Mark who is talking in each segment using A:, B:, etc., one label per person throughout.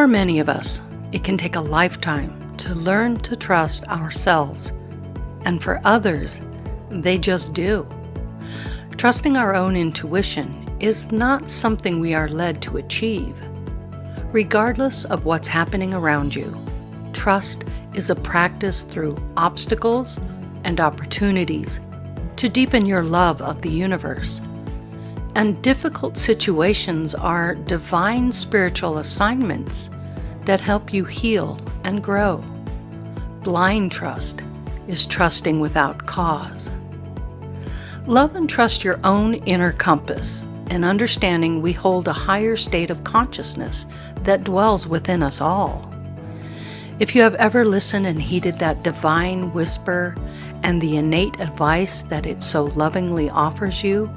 A: For many of us, it can take a lifetime to learn to trust ourselves, and for others, they just do. Trusting our own intuition is not something we are led to achieve. Regardless of what's happening around you, trust is a practice through obstacles and opportunities to deepen your love of the universe. And difficult situations are divine spiritual assignments that help you heal and grow. Blind trust is trusting without cause. Love and trust your own inner compass and understanding we hold a higher state of consciousness that dwells within us all. If you have ever listened and heeded that divine whisper and the innate advice that it so lovingly offers you,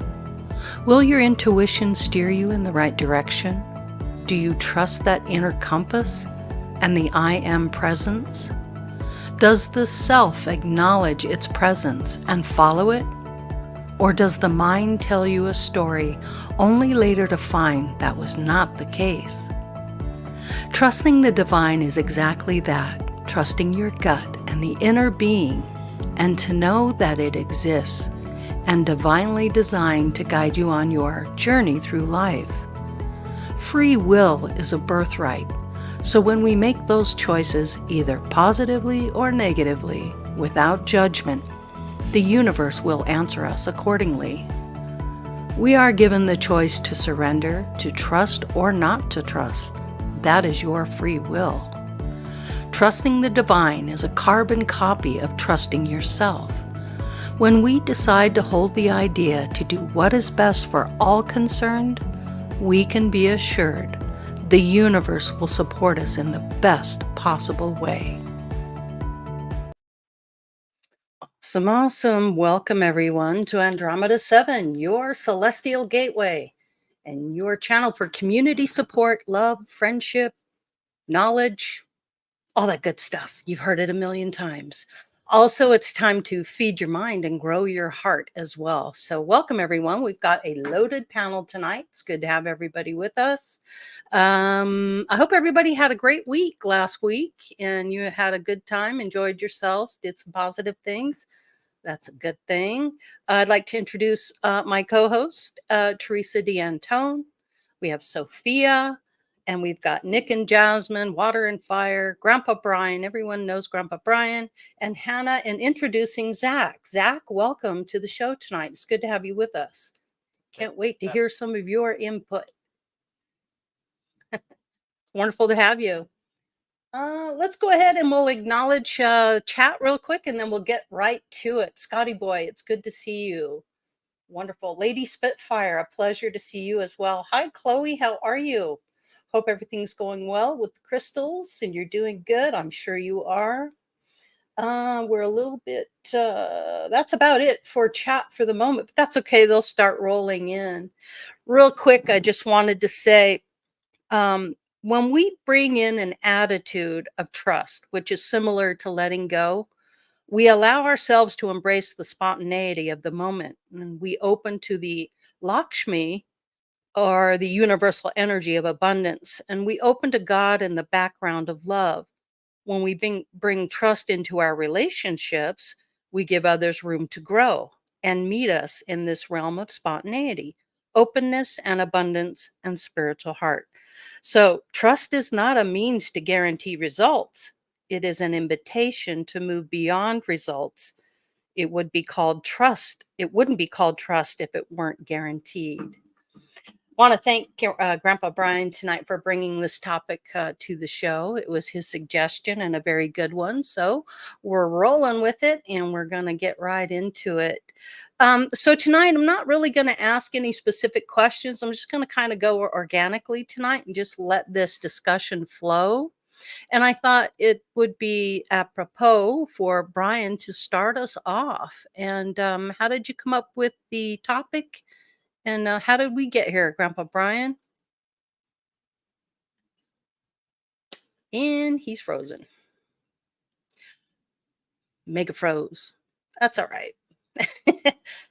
A: will your intuition steer you in the right direction? Do you trust that inner compass and the I am presence? Does the self acknowledge its presence and follow it? Or does the mind tell you a story only later to find that was not the case? Trusting the divine is exactly that, trusting your gut and the inner being, and to know that it exists and divinely designed to guide you on your journey through life. Free will is a birthright, so when we make those choices, either positively or negatively, without judgment, the universe will answer us accordingly. We are given the choice to surrender, to trust or not to trust. That is your free will. Trusting the divine is a carbon copy of trusting yourself. When we decide to hold the idea to do what is best for all concerned, we can be assured the universe will support us in the best possible way. Awesome. Welcome everyone to Andromeda 7, your celestial gateway and your channel for community support, love, friendship, knowledge, all that good stuff. You've heard it a million times. Also, it's time to feed your mind and grow your heart as well. So welcome, everyone. We've got a loaded panel tonight. It's good to have everybody with us. I hope everybody had a great week last week and you had a good time, enjoyed yourselves, did some positive things. That's a good thing. I'd like to introduce my co-host, Teresa D'Antone. We have Sophia. And we've got Nick and Jasmine, Water and Fire, Grandpa Brian. Everyone knows Grandpa Brian. And Hannah, and introducing Zach. Zach, welcome to the show tonight. It's good to have you with us. Can't wait to hear some of your input. Wonderful to have you. Let's go ahead and we'll acknowledge chat real quick and then we'll get right to it. Scotty boy, it's good to see you. Wonderful. Lady Spitfire, a pleasure to see you as well. Hi, Chloe. How are you? Hope everything's going well with the crystals and you're doing good. I'm sure you are. We're a little bit, that's about it for chat for the moment, but that's okay. They'll start rolling in. Real quick, I just wanted to say, when we bring in an attitude of trust, which is similar to letting go, we allow ourselves to embrace the spontaneity of the moment and we open to the Lakshmi, or the universal energy of abundance. And we open to God in the background of love. When we bring trust into our relationships, we give others room to grow and meet us in this realm of spontaneity, openness, and abundance and spiritual heart. So, trust is not a means to guarantee results, it is an invitation to move beyond results. It would be called trust. It wouldn't be called trust if it weren't guaranteed. Want to thank Grandpa Brian tonight for bringing this topic to the show. It was his suggestion and a very good one. So we're rolling with it and we're going to get right into it. So tonight, I'm not really going to ask any specific questions. I'm just going to kind of go organically tonight and just let this discussion flow. And I thought it would be apropos for Brian to start us off. And how did you come up with the topic? And how did we get here, Grandpa Brian? And he's frozen. Mega froze. That's all right.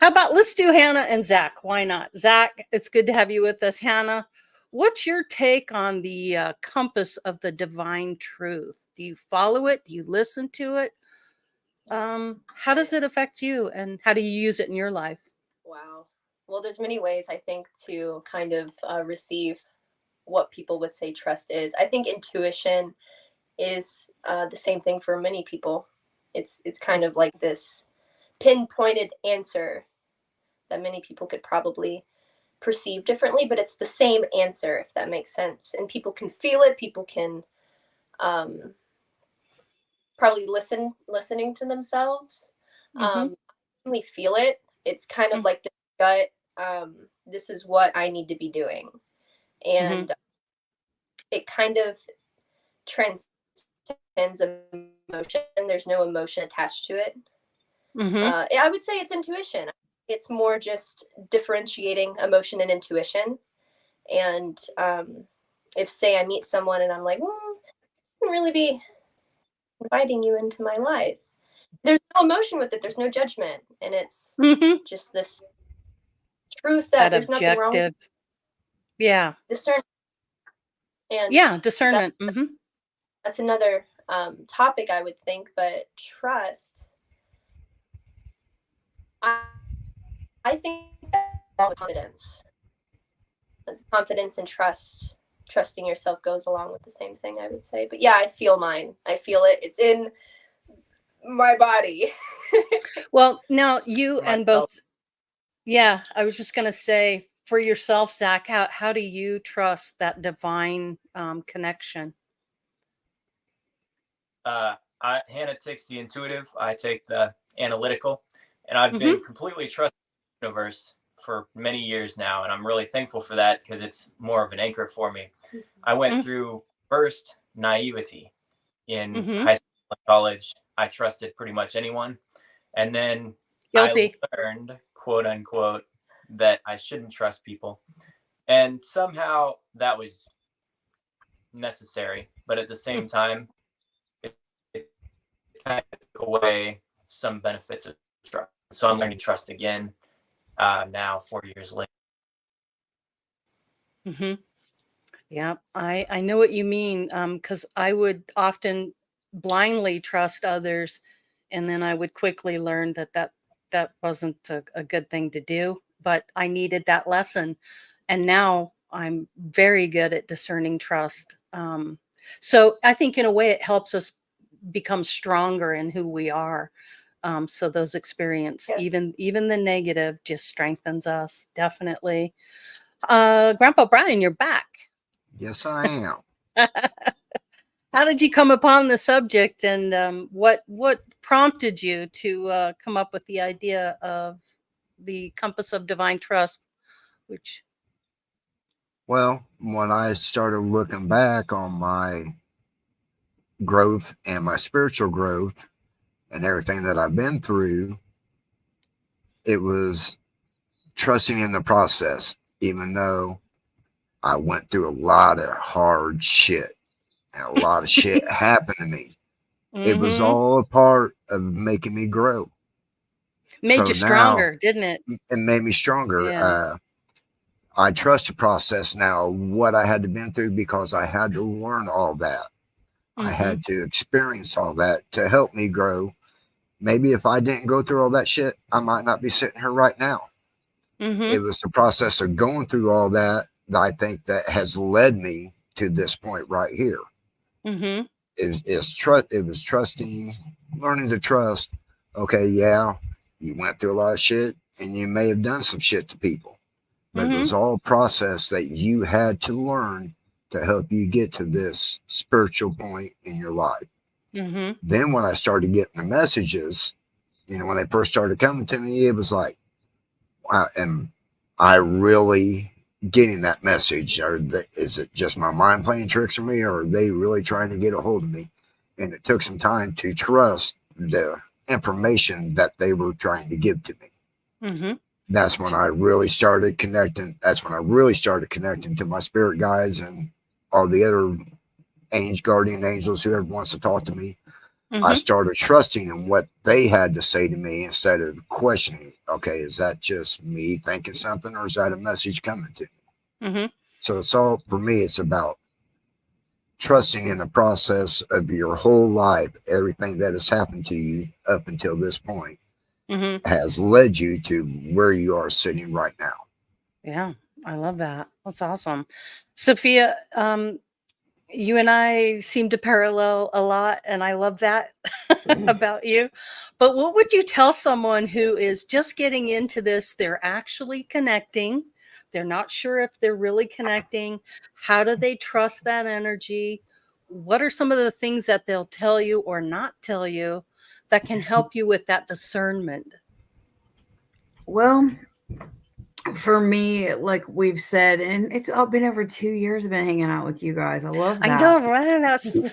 A: How about let's do Hannah and Zach? Why not? Zach, it's good to have you with us. Hannah, What's your take on the compass of the divine truth? Do you follow it? Do you listen to it? How does it affect you, and how do you use it in your life?
B: Wow. Well, there's many ways I think to kind of receive what people would say trust is. I think intuition is the same thing for many people. It's kind of like this pinpointed answer that many people could probably perceive differently, but it's the same answer, if that makes sense. And people can feel it. People can um, probably listening to themselves.
A: Mm-hmm.
B: Really feel it. It's kind of like the gut. This is what I need to be doing,
A: Mm-hmm.
B: and it kind of transcends emotion. There's no emotion attached to it.
A: Mm-hmm.
B: I would say it's intuition. It's more just differentiating emotion and intuition. And if, say, I meet someone and I'm like, I can really be inviting you into my life. There's no emotion with it. There's no judgment, and it's
A: Mm-hmm.
B: just this truth that
A: That
B: there's nothing wrong with
A: objective. Yeah.
B: discernment. And
A: Yeah.
B: that
A: Discernment. Mm-hmm.
B: that's another topic I would think. But trust, I, I think confidence. That's confidence and trust. Trusting yourself goes along with the same thing, I would say. But yeah, I feel mine. I feel it. It's in my body.
A: Well, now you
C: For
A: and
C: myself,
A: both. Yeah, I was just gonna say for yourself, Zach, how do you trust that divine connection?
C: Hannah takes the intuitive, I take the analytical, and I've
A: Mm-hmm.
C: been completely trusting the universe for many years now, and I'm really thankful for that because it's more of an anchor for me. I went through first naivety in
A: Mm-hmm.
C: high school and college. I trusted pretty much anyone, and then I
A: Guilty.
C: learned, quote unquote, that I shouldn't trust people, and somehow that was necessary, but at the same time, it kind of took away some benefits of trust. So I'm learning to trust again now, 4 years later.
A: Mm-hmm. Yeah, I know what you mean. Because I would often blindly trust others, and then I would quickly learn that wasn't a good thing to do. But I needed that lesson, and now I'm very good at discerning trust. So I think in a way it helps us become stronger in who we are. So those experience,
B: Yes.
A: even the negative, just strengthens us definitely. Grandpa Brian, you're back.
D: Yes, I am.
A: How did you come upon the subject, and what prompted you to come up with the idea of the compass of divine trust? Which,
D: Well, when I started looking back on my growth and my spiritual growth and everything that I've been through, it was trusting in the process, even though I went through a lot of hard shit and a lot of shit happened to me. It was
A: mm-hmm,
D: all a part of making me grow.
A: made
D: So
A: you
D: now
A: stronger, didn't it?
D: it made me stronger.
A: Yeah.
D: I trust the process now, what I had to been through because I had to learn all that. I
A: Mm-hmm.
D: had to experience all that to help me grow. Maybe if I didn't go through all that shit, I might not be sitting here right now.
A: Mm-hmm.
D: It was the process of going through all that that I think that has led me to this point right here.
A: Mm-hmm.
D: It was trusting, learning to trust. Okay, yeah, you went through a lot of shit and you may have done some shit to people, but it
A: Mm-hmm.
D: was all a process that you had to learn to help you get to this spiritual point in your life.
A: Mm-hmm.
D: Then when I started getting the messages, when they first started coming to me, it was like, wow, am I really getting that message? Is it just my mind playing tricks on me, or are they really trying to get a hold of me? And it took some time to trust the information that they were trying to give to me.
A: Mm-hmm.
D: That's when I really started connecting. That's when I really started connecting to my spirit guides and all the other guardian angels, whoever wants to talk to me. I
A: Mm-hmm.
D: started trusting in what they had to say to me instead of questioning, okay, is that just me thinking something or is that a message coming to me?
A: Mm-hmm.
D: So it's all, for me, it's about trusting in the process of your whole life. Everything that has happened to you up until this point
A: Mm-hmm.
D: has led you to where you are sitting right now.
A: Yeah, I love that. That's awesome. Sophia, you and I seem to parallel a lot, and I love that about you. But what would you tell someone who is just getting into this? They're actually connecting. They're not sure if they're really connecting. How do they trust that energy? What are some of the things that they'll tell you or not tell you that can help you with that discernment?
E: Well, for me, like we've said, and it's all been over 2 years I've been hanging out with you guys. I love
A: I
E: that.
A: know, right?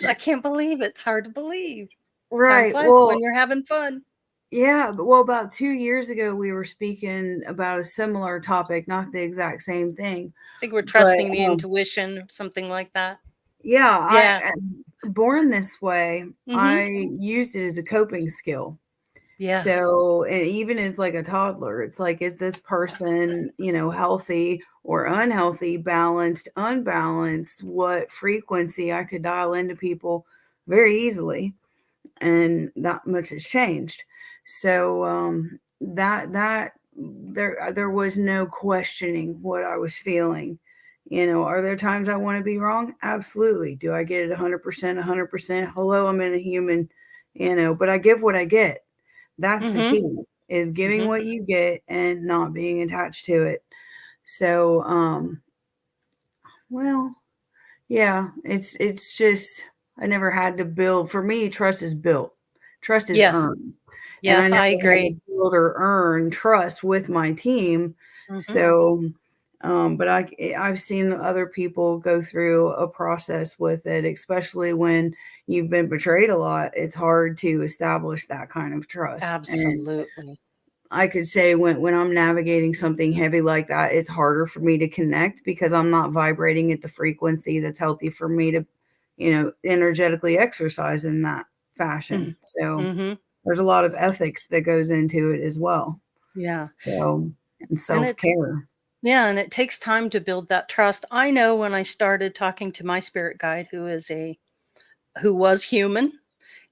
A: I can't believe it. It's hard to believe. Time
E: Right.
A: flies
E: Well,
A: when you're having fun.
E: yeah, but well, about 2 years ago, we were speaking about a similar topic, not the exact same thing,
A: I think we're
E: but
A: trusting the intuition or something like that.
E: yeah,
A: Yeah.
E: born this way,
A: Mm-hmm.
E: I used it as a coping skill.
A: Yeah.
E: So, and even as like a toddler, it's like, is this person, healthy or unhealthy, balanced, unbalanced? What frequency I could dial into people very easily, and that much has changed. So, that there was no questioning what I was feeling. Are there times I want to be wrong? Absolutely. Do I get it 100%? 100%. Hello, I'm in a human. But I give what I get. That's the
A: Mm-hmm.
E: key, is giving
A: Mm-hmm.
E: what you get and not being attached to it. So, well, yeah, it's just I never had to build. For me, trust is built. Trust is
A: Yes.
E: earned. And I
A: Yes,
E: never
A: I
E: had to
A: agree.
E: build or earn trust with my team.
A: Mm-hmm.
E: So, but I've seen other people go through a process with it, especially when you've been betrayed a lot. It's hard to establish that kind of trust. And
A: Absolutely.
E: I could say when I'm navigating something heavy like that, it's harder for me to connect because I'm not vibrating at the frequency that's healthy for me to, energetically exercise in that fashion. So
A: Mm-hmm.
E: there's a lot of ethics that goes into it as well.
A: Yeah.
E: So, and
A: And it
E: self-care.
A: yeah, and it takes time to build that trust. I know when I started talking to my spirit guide, who was human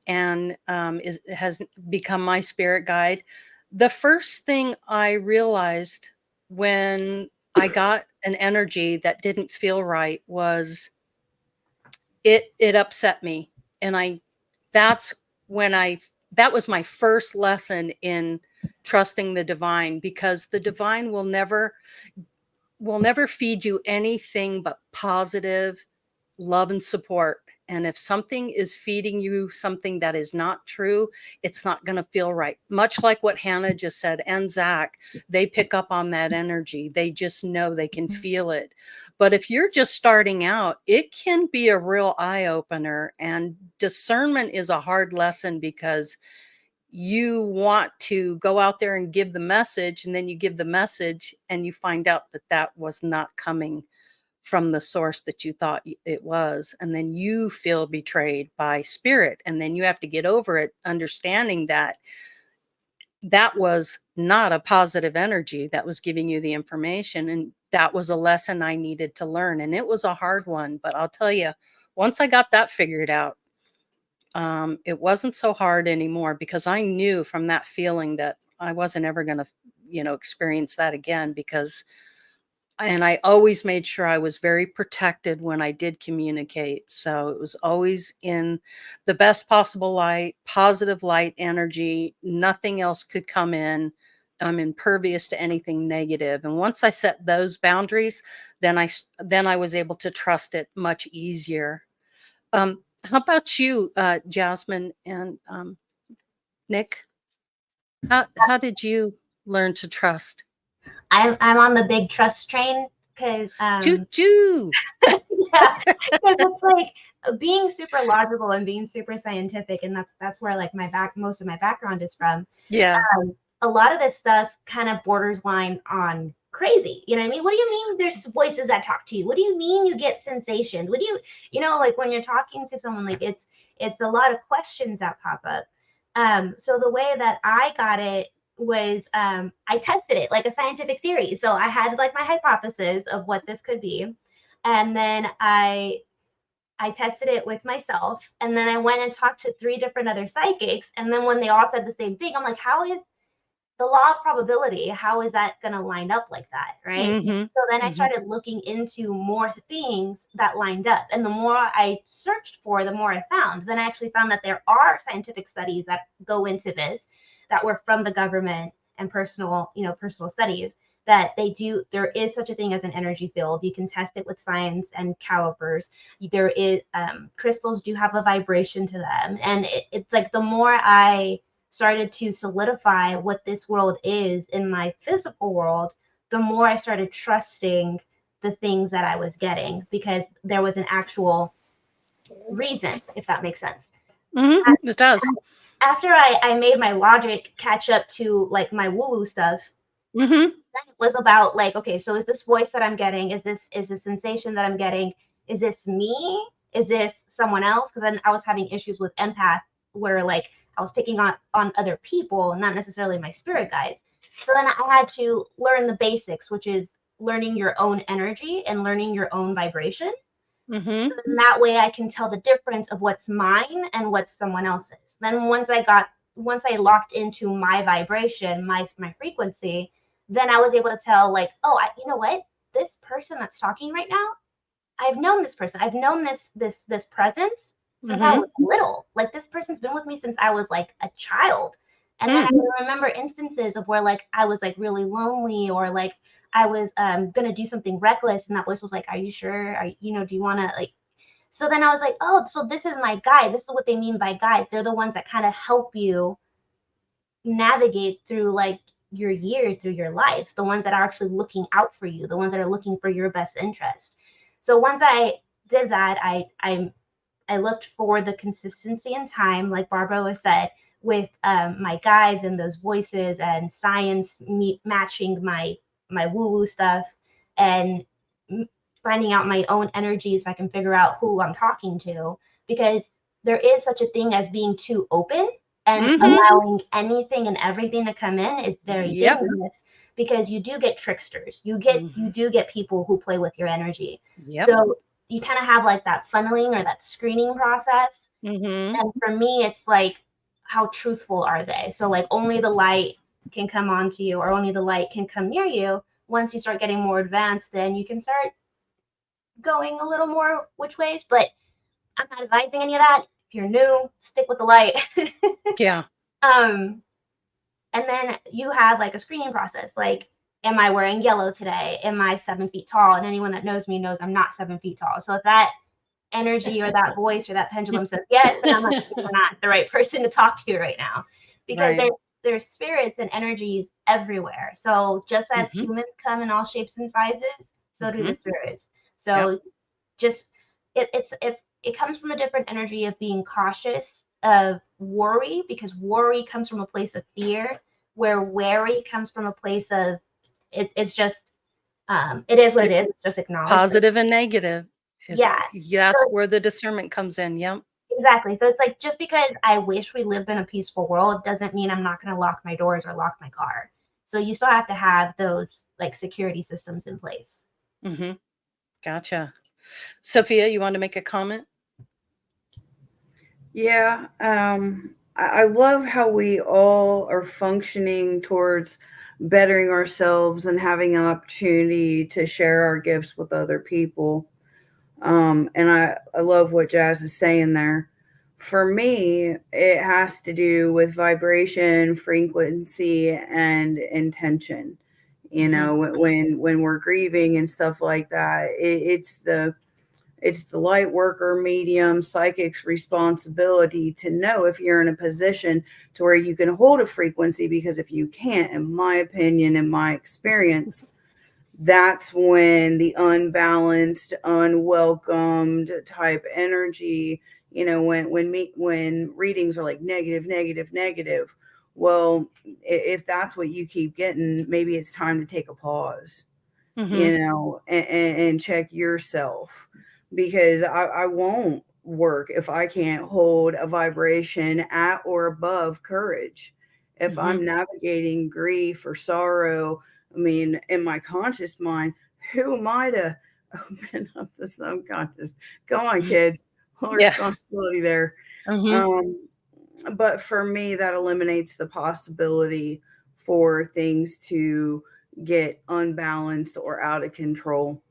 A: and has become my spirit guide. The first thing I realized when I got an energy that didn't feel right was it upset me, and that's when I that was my first lesson in trusting the divine, because the divine will never feed you anything but positive love and support. And if something is feeding you something that is not true, it's not going to feel right. Much like what Hannah just said, and Zach, they pick up on that energy. They just know, they can feel it. But if you're just starting out, it can be a real eye opener. And discernment is a hard lesson because you want to go out there and give the message, and then you give the message and you find out that that was not coming from the source that you thought it was, and then you feel betrayed by spirit, and then you have to get over it, understanding that that was not a positive energy that was giving you the information. And that was a lesson I needed to learn, and it was a hard one, but I'll tell you, once I got that figured out, it wasn't so hard anymore, because I knew from that feeling that I wasn't ever going to, experience that again. And I always made sure I was very protected when I did communicate. So it was always in the best possible light, positive light energy. Nothing else could come in. I'm impervious to anything negative. And once I set those boundaries, then I was able to trust it much easier. How about you, Jasmine and Nick? How did you learn to trust?
F: I'm on the big trust train because
A: Choo choo.
F: yeah, because it's like being super logical and being super scientific, and that's where like most of my background is from.
A: Yeah.
F: A lot of this stuff kind of borders line on crazy. You know what I mean? What do you mean there's voices that talk to you? What do you mean you get sensations? What do like when you're talking to someone, like it's a lot of questions that pop up. So the way that I got it was I tested it like a scientific theory. So I had like my hypothesis of what this could be. And then I tested it with myself, and then I went and talked to 3 different other psychics, and then when they all said the same thing, I'm like, how is the law of probability, how is that going to line up like that, right?
A: Mm-hmm.
F: So then I
A: Mm-hmm.
F: started looking into more things that lined up, and the more I searched for, the more I found. Then I actually found that there are scientific studies that go into this, that were from the government, and personal studies, that there is such a thing as an energy field. You can test it with science and calipers. There is crystals do have a vibration to them, and it's like the more I started to solidify what this world is in my physical world, the more I started trusting the things that I was getting, because there was an actual reason, if that makes sense.
A: Mm-hmm. It does.
F: After I made my logic catch up to like my woo-woo stuff,
A: Mm-hmm.
F: then it was about like, okay, so is this voice that I'm getting, is this sensation that I'm getting, is this me? Is this someone else? Because then I was having issues with empath, where like I was picking on other people, not necessarily my spirit guides. So then I had to learn the basics, which is learning your own energy and learning your own vibration.
A: Mm-hmm.
F: And that way I can tell the difference of what's mine and what's someone else's. Then once I locked into my vibration, my frequency, then I was able to tell like, oh, you know what? This person that's talking right now, I've known this person. I've known this presence since I was little. Like this person's been with me since I was like a child. And then I would remember instances of where like I was like really lonely, or like I was gonna do something reckless, and that voice was like, "Are you sure? Do you want to like?" So then I was like, "Oh, so this is my guide. This is what they mean by guides. They're the ones that kind of help you navigate through like your years, through your life. The ones that are actually looking out for you. The ones that are looking for your best interest." So once I did that, I looked for the consistency in time, like Barbara was said, with my guides and those voices, and science matching my woo-woo stuff, and finding out my own energy so I can figure out who I'm talking to, because there is such a thing as being too open and allowing anything and everything to come in is very dangerous, because you do get tricksters. You do get people who play with your energy.
A: Yep.
F: So you kind of have like that funneling or that screening process.
A: Mm-hmm.
F: And for me, it's like, how truthful are they? So like only the light can come onto you, or only the light can come near you. Once you start getting more advanced, then you can start going a little more which ways, but I'm not advising any of that. If you're new, stick with the light.
A: Yeah.
F: And then you have like a screening process. Like, am I wearing yellow today? Am I 7 feet tall? And anyone that knows me knows I'm not 7 feet tall. So if that energy or that voice or that pendulum says yes, then I'm like, you're not the right person to talk to right now, because there's spirits and energies everywhere. So just as humans come in all shapes and sizes, so do the spirits. So just it comes from a different energy of being cautious, of worry, because worry comes from a place of fear, where wary comes from a place of it's just it is what it is. It's just acknowledge
A: Positive and negative.
F: Yeah.
A: That's where the discernment comes in. Yep.
F: Exactly. So it's like, just because I wish we lived in a peaceful world doesn't mean I'm not going to lock my doors or lock my car. So you still have to have those like security systems in place.
A: Mm-hmm. Gotcha. Sophia, you want to make a comment?
E: Yeah. I love how we all are functioning towards bettering ourselves and having an opportunity to share our gifts with other people. And I love what Jazz is saying there. For me, it has to do with vibration, frequency, and intention. You know, when we're grieving and stuff like that, it's the light worker, medium, psychic's responsibility to know if you're in a position to where you can hold a frequency, because if you can't, in my opinion, in my experience, that's when the unbalanced, unwelcomed type energy, when readings are like negative, well, if that's what you keep getting, maybe it's time to take a pause, and check yourself, because I won't work if I can't hold a vibration at or above courage. If I'm navigating grief or sorrow, I mean, in my conscious mind, who am I to Open up the subconscious. Come on, kids. Whole
A: Yeah.
E: responsibility there. But for me, that eliminates the possibility for things to get unbalanced or out of control.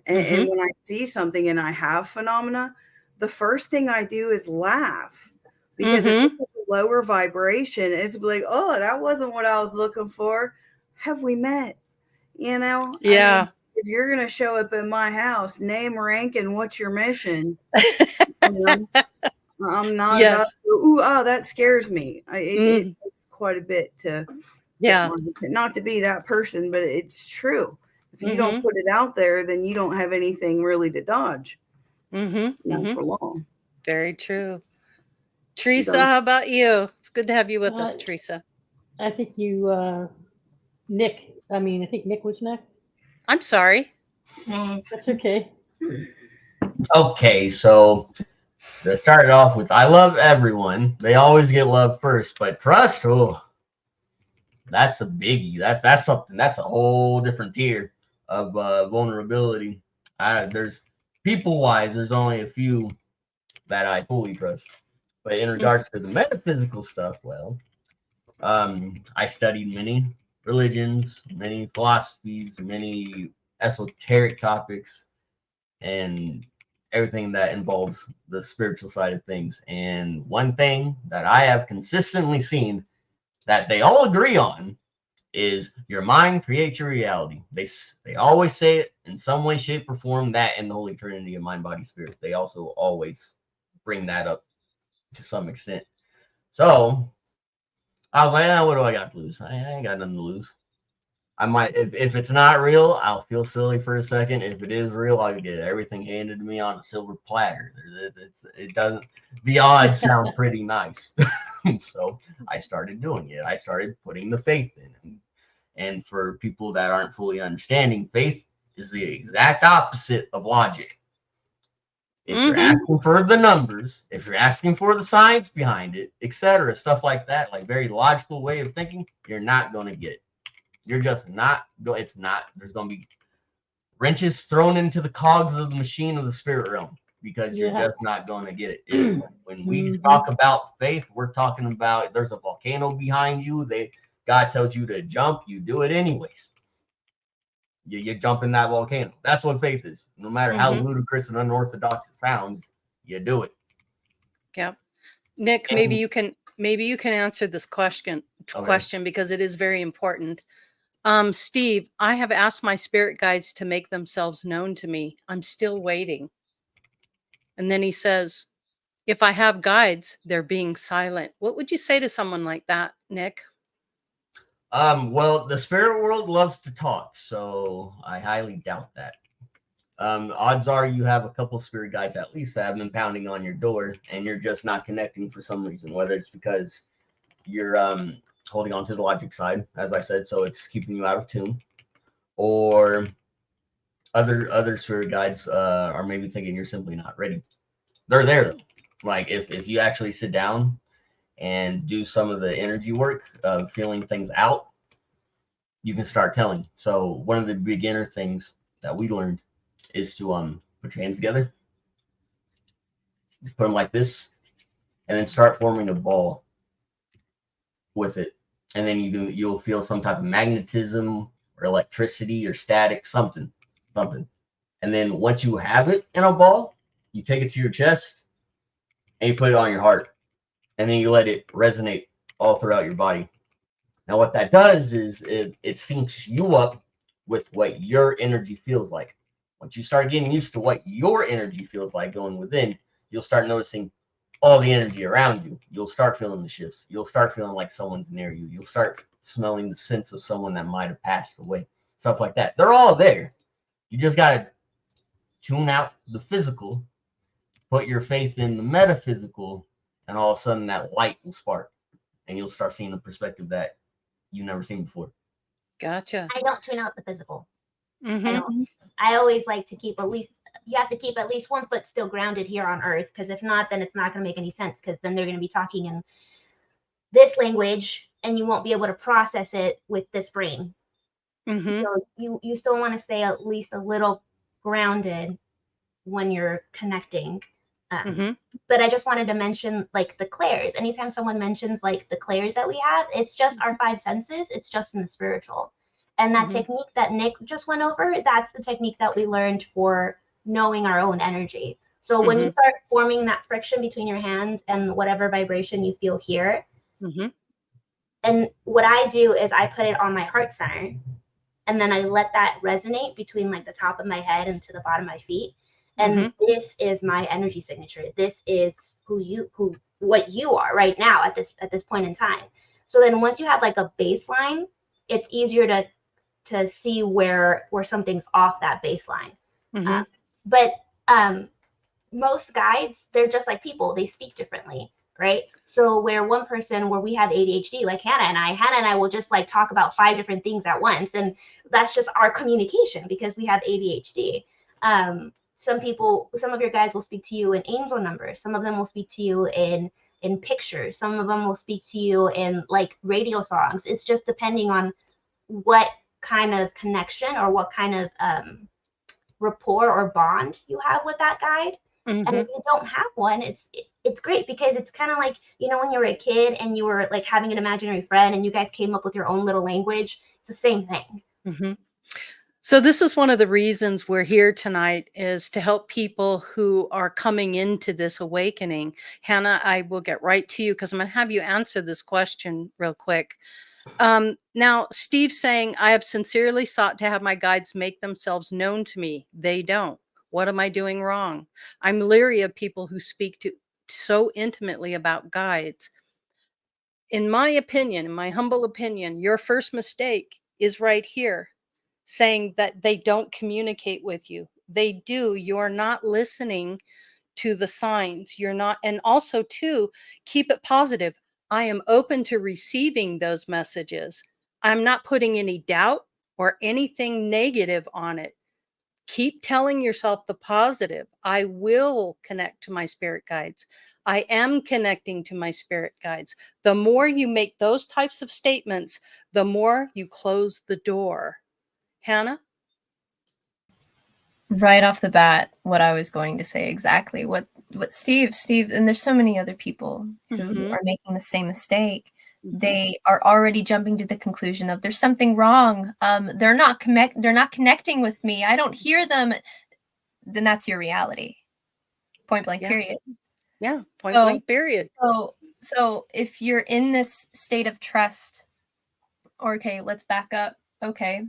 E: And when I see something and I have phenomena, the first thing I do is laugh. Because if it's a lower vibration, it's like, oh, that wasn't what I was looking for. Have we met? You know?
A: Yeah.
E: I mean, if you're going to show up at my house, name, rank, and what's your mission? You know? I'm not about to, ooh, oh, that scares me. It takes quite a bit to get not to be that person, but it's true. If you don't put it out there, then you don't have anything really to dodge. Not for long.
A: Very true. Teresa, how about you? It's good to have you with us, Teresa.
G: I think you, Nick. I think Nick was next.
A: I'm sorry.
G: That's okay.
H: Okay, so to start it off with, I love everyone. They always get love first, but trust, oh, that's a biggie. That's something. That's a whole different tier of vulnerability. There's people-wise, there's only a few that I fully trust. But in regards to the metaphysical stuff, well, I studied many religions, many philosophies, many esoteric topics, and everything that involves the spiritual side of things. And one thing that I have consistently seen that they all agree on is your mind creates your reality. They always say it in some way, shape, or form, that and the Holy Trinity of mind, body, spirit. They also always bring that up to some extent. So I was like, what do I got to lose? I ain't got nothing to lose. I might, if it's not real, I'll feel silly for a second. If it is real, I'll get everything handed to me on a silver platter. It doesn't, the odds sound pretty nice. So I started doing it. I started putting the faith in. And for people that aren't fully understanding, faith is the exact opposite of logic. If you're asking for the numbers, if you're asking for the science behind it, etc., stuff like that, like very logical way of thinking, you're not going to get it. You're just not going. It's not. There's going to be wrenches thrown into the cogs of the machine of the spirit realm because you're just not going to get it. When we talk about faith, we're talking about there's a volcano behind you. God tells you to jump, you do it anyways. You jump in that volcano. That's what faith is. No matter how ludicrous and unorthodox it sounds, you do it.
A: Yeah. Nick, maybe you can answer this question because it is very important. Steve, I have asked my spirit guides to make themselves known to me. I'm still waiting. And then he says, if I have guides, they're being silent. What would you say to someone like that, Nick?
H: Well, the spirit world loves to talk, so I highly doubt that. Odds are you have a couple spirit guides at least that have been pounding on your door, and you're just not connecting for some reason, whether it's because you're holding on to the logic side, as I said, so it's keeping you out of tune, or other spirit guides are maybe thinking you're simply not ready. They're there though. Like if you actually sit down and do some of the energy work of feeling things out, you can start telling. So one of the beginner things that we learned is to put your hands together, just put them like this, and then start forming a ball with it. And then you'll feel some type of magnetism or electricity or static, something. And then once you have it in a ball, you take it to your chest and you put it on your heart. And then you let it resonate all throughout your body. Now what that does is it syncs you up with what your energy feels like. Once you start getting used to what your energy feels like going within, you'll start noticing all the energy around you. You'll start feeling the shifts. You'll start feeling like someone's near you. You'll start smelling the scents of someone that might have passed away. Stuff like that. They're all there. You just got to tune out the physical, put your faith in the metaphysical, and all of a sudden that light will spark. And you'll start seeing a perspective that you've never seen before.
A: Gotcha.
F: I don't tune out the physical. I always like to keep you have to keep at least 1 foot still grounded here on earth, because if not, then it's not going to make any sense, because then they're going to be talking in this language and you won't be able to process it with this brain. So you still want to stay at least a little grounded when you're connecting.
A: Mm-hmm.
F: But I just wanted to mention like the clairs. Anytime someone mentions like the clairs that we have, it's just our five senses. It's just in the spiritual. And that technique that Nick just went over, that's the technique that we learned for knowing our own energy. So when you start forming that friction between your hands and whatever vibration you feel here, and what I do is I put it on my heart center, and then I let that resonate between like the top of my head and to the bottom of my feet. And this is my energy signature. This is what you are right now at this point in time. So then once you have like a baseline, it's easier to see where something's off that baseline. But most guides, they're just like people. They speak differently, right? So where we have ADHD, like Hannah and I will just like talk about 5 different things at once, and that's just our communication because we have ADHD. Some of your guys will speak to you in angel numbers. Some of them will speak to you in pictures. Some of them will speak to you in like radio songs. It's just depending on what kind of connection or what kind of rapport or bond you have with that guide. And if you don't have one, it's great because it's kind of like, you know, when you were a kid and you were like having an imaginary friend and you guys came up with your own little language. It's the same thing.
A: So this is one of the reasons we're here tonight, is to help people who are coming into this awakening. Hannah, I will get right to you because I'm going to have you answer this question real quick. Now, Steve's saying, I have sincerely sought to have my guides make themselves known to me. They don't. What am I doing wrong? I'm leery of people who speak to so intimately about guides. In my opinion, in my humble opinion, your first mistake is right here, saying that they don't communicate with you. They do. You're not listening to the signs. You're not. And also, too, keep it positive. I am open to receiving those messages. I'm not putting any doubt or anything negative on it. Keep telling yourself the positive. I will connect to my spirit guides. I am connecting to my spirit guides. The more you make those types of statements, the more you close the door. Hannah?
I: Right off the bat, what I was going to say exactly. What Steve, and there's so many other people who are making the same mistake. They are already jumping to the conclusion of there's something wrong. They're not connecting with me. I don't hear them. Then that's your reality. Point blank, period.
A: Yeah, point blank, period.
I: So if you're in this state of trust, okay, let's back up. Okay,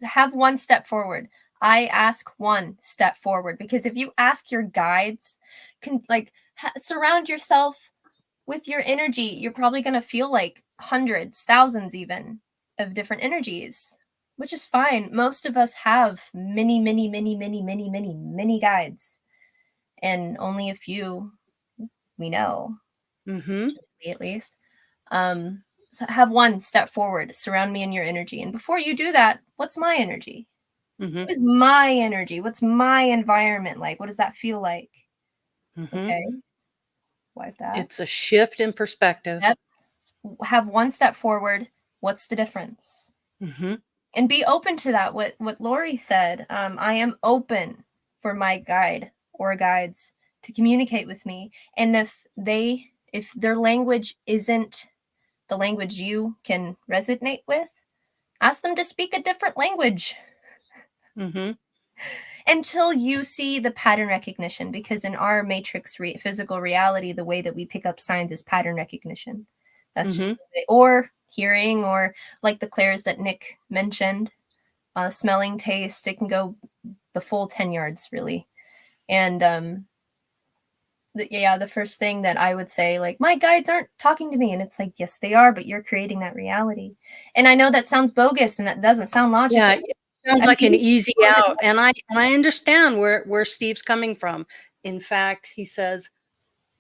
I: have one step forward. I ask one step forward, because if you ask your guides, surround yourself with your energy, you're probably going to feel like hundreds, thousands even of different energies, which is fine. Most of us have many guides, and only a few we know, at least. So have one step forward, surround me in your energy. And before you do that, what's my energy? What is my energy? What's my environment like? What does that feel like? Okay. Wipe that.
A: It's a shift in perspective.
I: Yep. Have one step forward. What's the difference? And be open to that. What Lori said. I am open for my guide or guides to communicate with me. And if their language isn't the language you can resonate with, ask them to speak a different language. Until you see the pattern recognition, because in our matrix physical reality, the way that we pick up signs is pattern recognition. That's just or hearing, or like the clairs that Nick mentioned, smelling, taste. It can go the full 10 yards really. And the first thing that I would say, like, my guides aren't talking to me, and it's like, yes they are, but you're creating that reality. And I know that sounds bogus and that doesn't sound logical.
A: Yeah, it sounds like an easy out, and I understand where Steve's coming from. In fact, he says,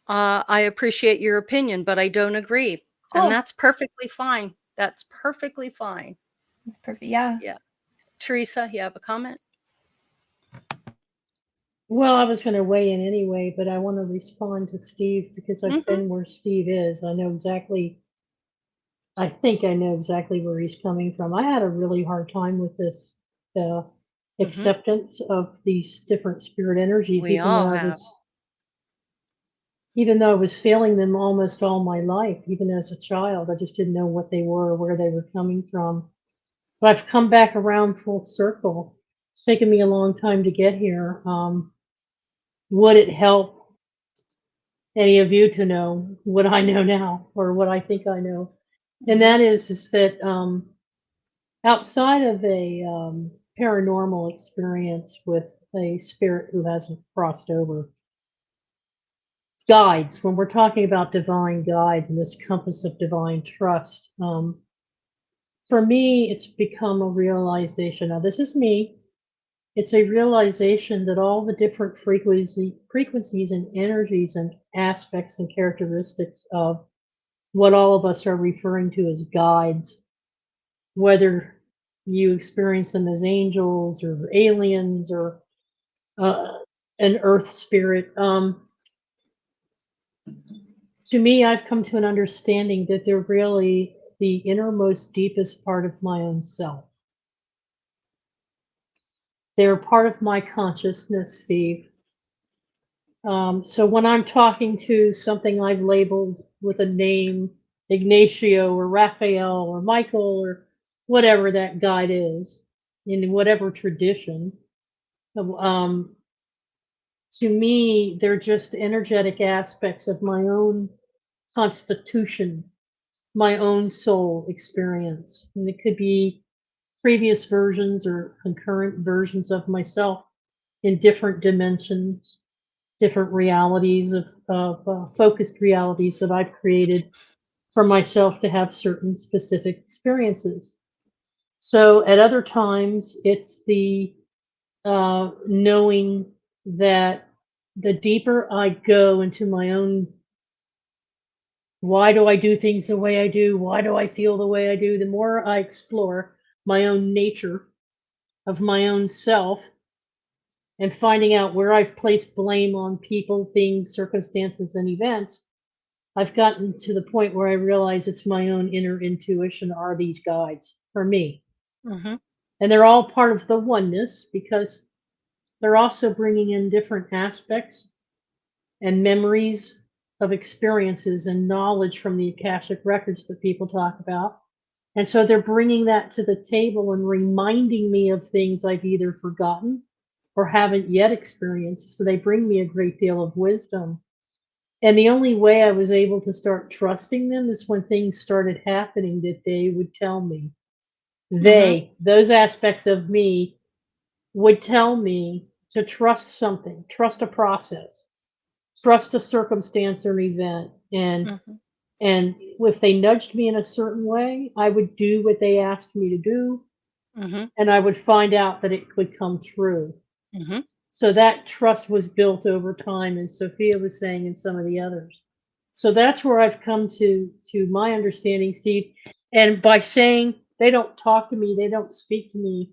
A: I appreciate your opinion, but I don't agree. Cool. And that's perfectly fine. That's perfectly fine.
I: That's perfect. Yeah.
A: Teresa, you have a comment?
G: Well, I was going to weigh in anyway, but I want to respond to Steve because I've been where Steve is. I think I know exactly where he's coming from. I had a really hard time with this acceptance of these different spirit energies,
A: We all have.
G: even though I was feeling them almost all my life, even as a child. I just didn't know what they were, where they were coming from. But I've come back around full circle. It's taken me a long time to get here. Would it help any of you to know what I know now, or what I think I know? And that is that outside of a paranormal experience with a spirit who hasn't crossed over, guides, when we're talking about divine guides and this compass of divine trust, for me, it's become a realization. Now, this is me. It's a realization that all the different frequencies and energies and aspects and characteristics of what all of us are referring to as guides, whether you experience them as angels or aliens or an earth spirit, to me, I've come to an understanding that they're really the innermost, deepest part of my own self. They're part of my consciousness, Steve. So when I'm talking to something I've labeled with a name, Ignacio or Raphael or Michael or whatever that guide is, in whatever tradition, to me, they're just energetic aspects of my own constitution, my own soul experience. And it could be previous versions or concurrent versions of myself in different dimensions, different realities of focused realities that I've created for myself to have certain specific experiences. So at other times, it's the knowing that the deeper I go into my own, why do I do things the way I do? Why do I feel the way I do? The more I explore my own nature of my own self and finding out where I've placed blame on people, things, circumstances, and events, I've gotten to the point where I realize it's my own inner intuition are these guides for me.
A: Mm-hmm.
G: And they're all part of the oneness because they're also bringing in different aspects and memories of experiences and knowledge from the Akashic records that people talk about. And so they're bringing that to the table and reminding me of things I've either forgotten or haven't yet experienced. So they bring me a great deal of wisdom. And the only way I was able to start trusting them is when things started happening that they would tell me. Those aspects of me would tell me to trust something, trust a process, trust a circumstance or event. And if they nudged me in a certain way, I would do what they asked me to do. And I would find out that it could come true. So that trust was built over time, as Sophia was saying, and some of the others. So that's where I've come to my understanding, Steve. And by saying they don't talk to me, they don't speak to me,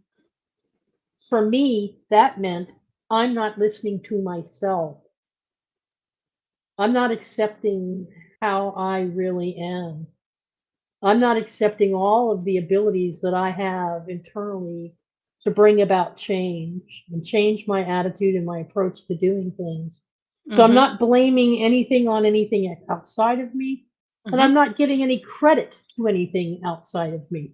G: for me, that meant I'm not listening to myself. I'm not accepting how I really am. I'm not accepting all of the abilities that I have internally to bring about change and change my attitude and my approach to doing things. So I'm not blaming anything on anything outside of me, and I'm not giving any credit to anything outside of me.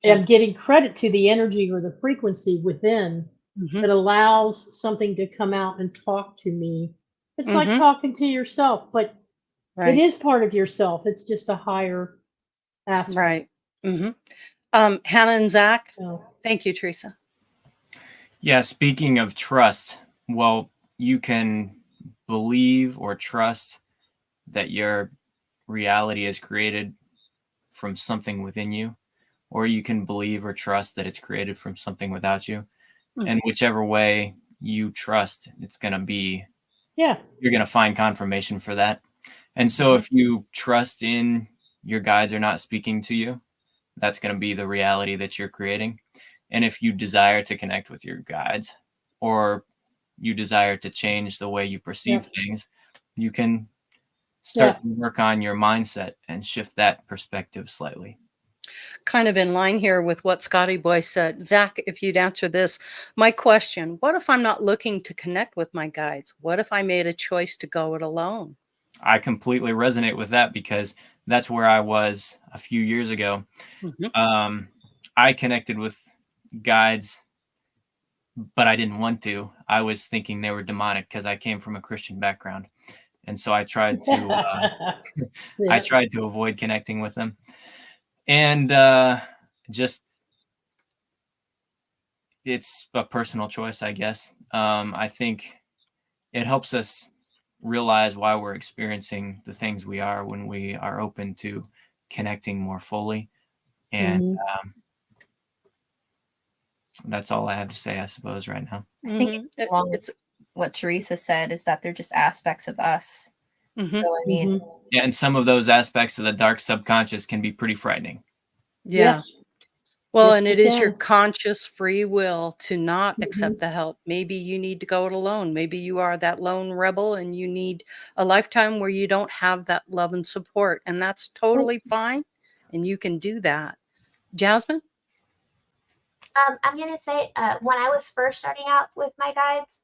G: I'm giving credit to the energy or the frequency within that allows something to come out and talk to me. It's like talking to yourself, but it is part of yourself. It's just a higher aspect.
A: Right. Hannah and Zach.
G: So,
A: Thank you, Teresa.
C: Yeah, speaking of trust, well, you can believe or trust that your reality is created from something within you, or you can believe or trust that it's created from something without you. And whichever way you trust, it's going to be, you're going to find confirmation for that. And so if you trust in your guides are not speaking to you, that's going to be the reality that you're creating. And if you desire to connect with your guides, or you desire to change the way you perceive things, you can start to work on your mindset and shift that perspective slightly.
A: Kind of in line here with what Scotty Boy said. Zach, if you'd answer this, my question, what if I'm not looking to connect with my guides? What if I made a choice to go it alone?
C: I completely resonate with that because that's where I was a few years ago. I connected with guides, but I didn't want to. I was thinking they were demonic because I came from a Christian background. And so I tried to I tried to avoid connecting with them. And just it's a personal choice, I guess. I think it helps us realize why we're experiencing the things we are when we are open to connecting more fully. And that's all I have to say, I suppose, right now.
I: I think it's along with what Teresa said, is that they're just aspects of us. So, I mean,
C: yeah, and some of those aspects of the dark subconscious can be pretty frightening.
A: Yeah.
G: Yes.
A: Well,
G: Yes,
A: and
G: they
A: it is your
G: can.
A: conscious free will to not accept the help. Maybe you need to go it alone. Maybe you are that lone rebel and you need a lifetime where you don't have that love and support. And that's totally fine. And you can do that. Jasmine?
F: I'm going to say when I was first starting out with my guides,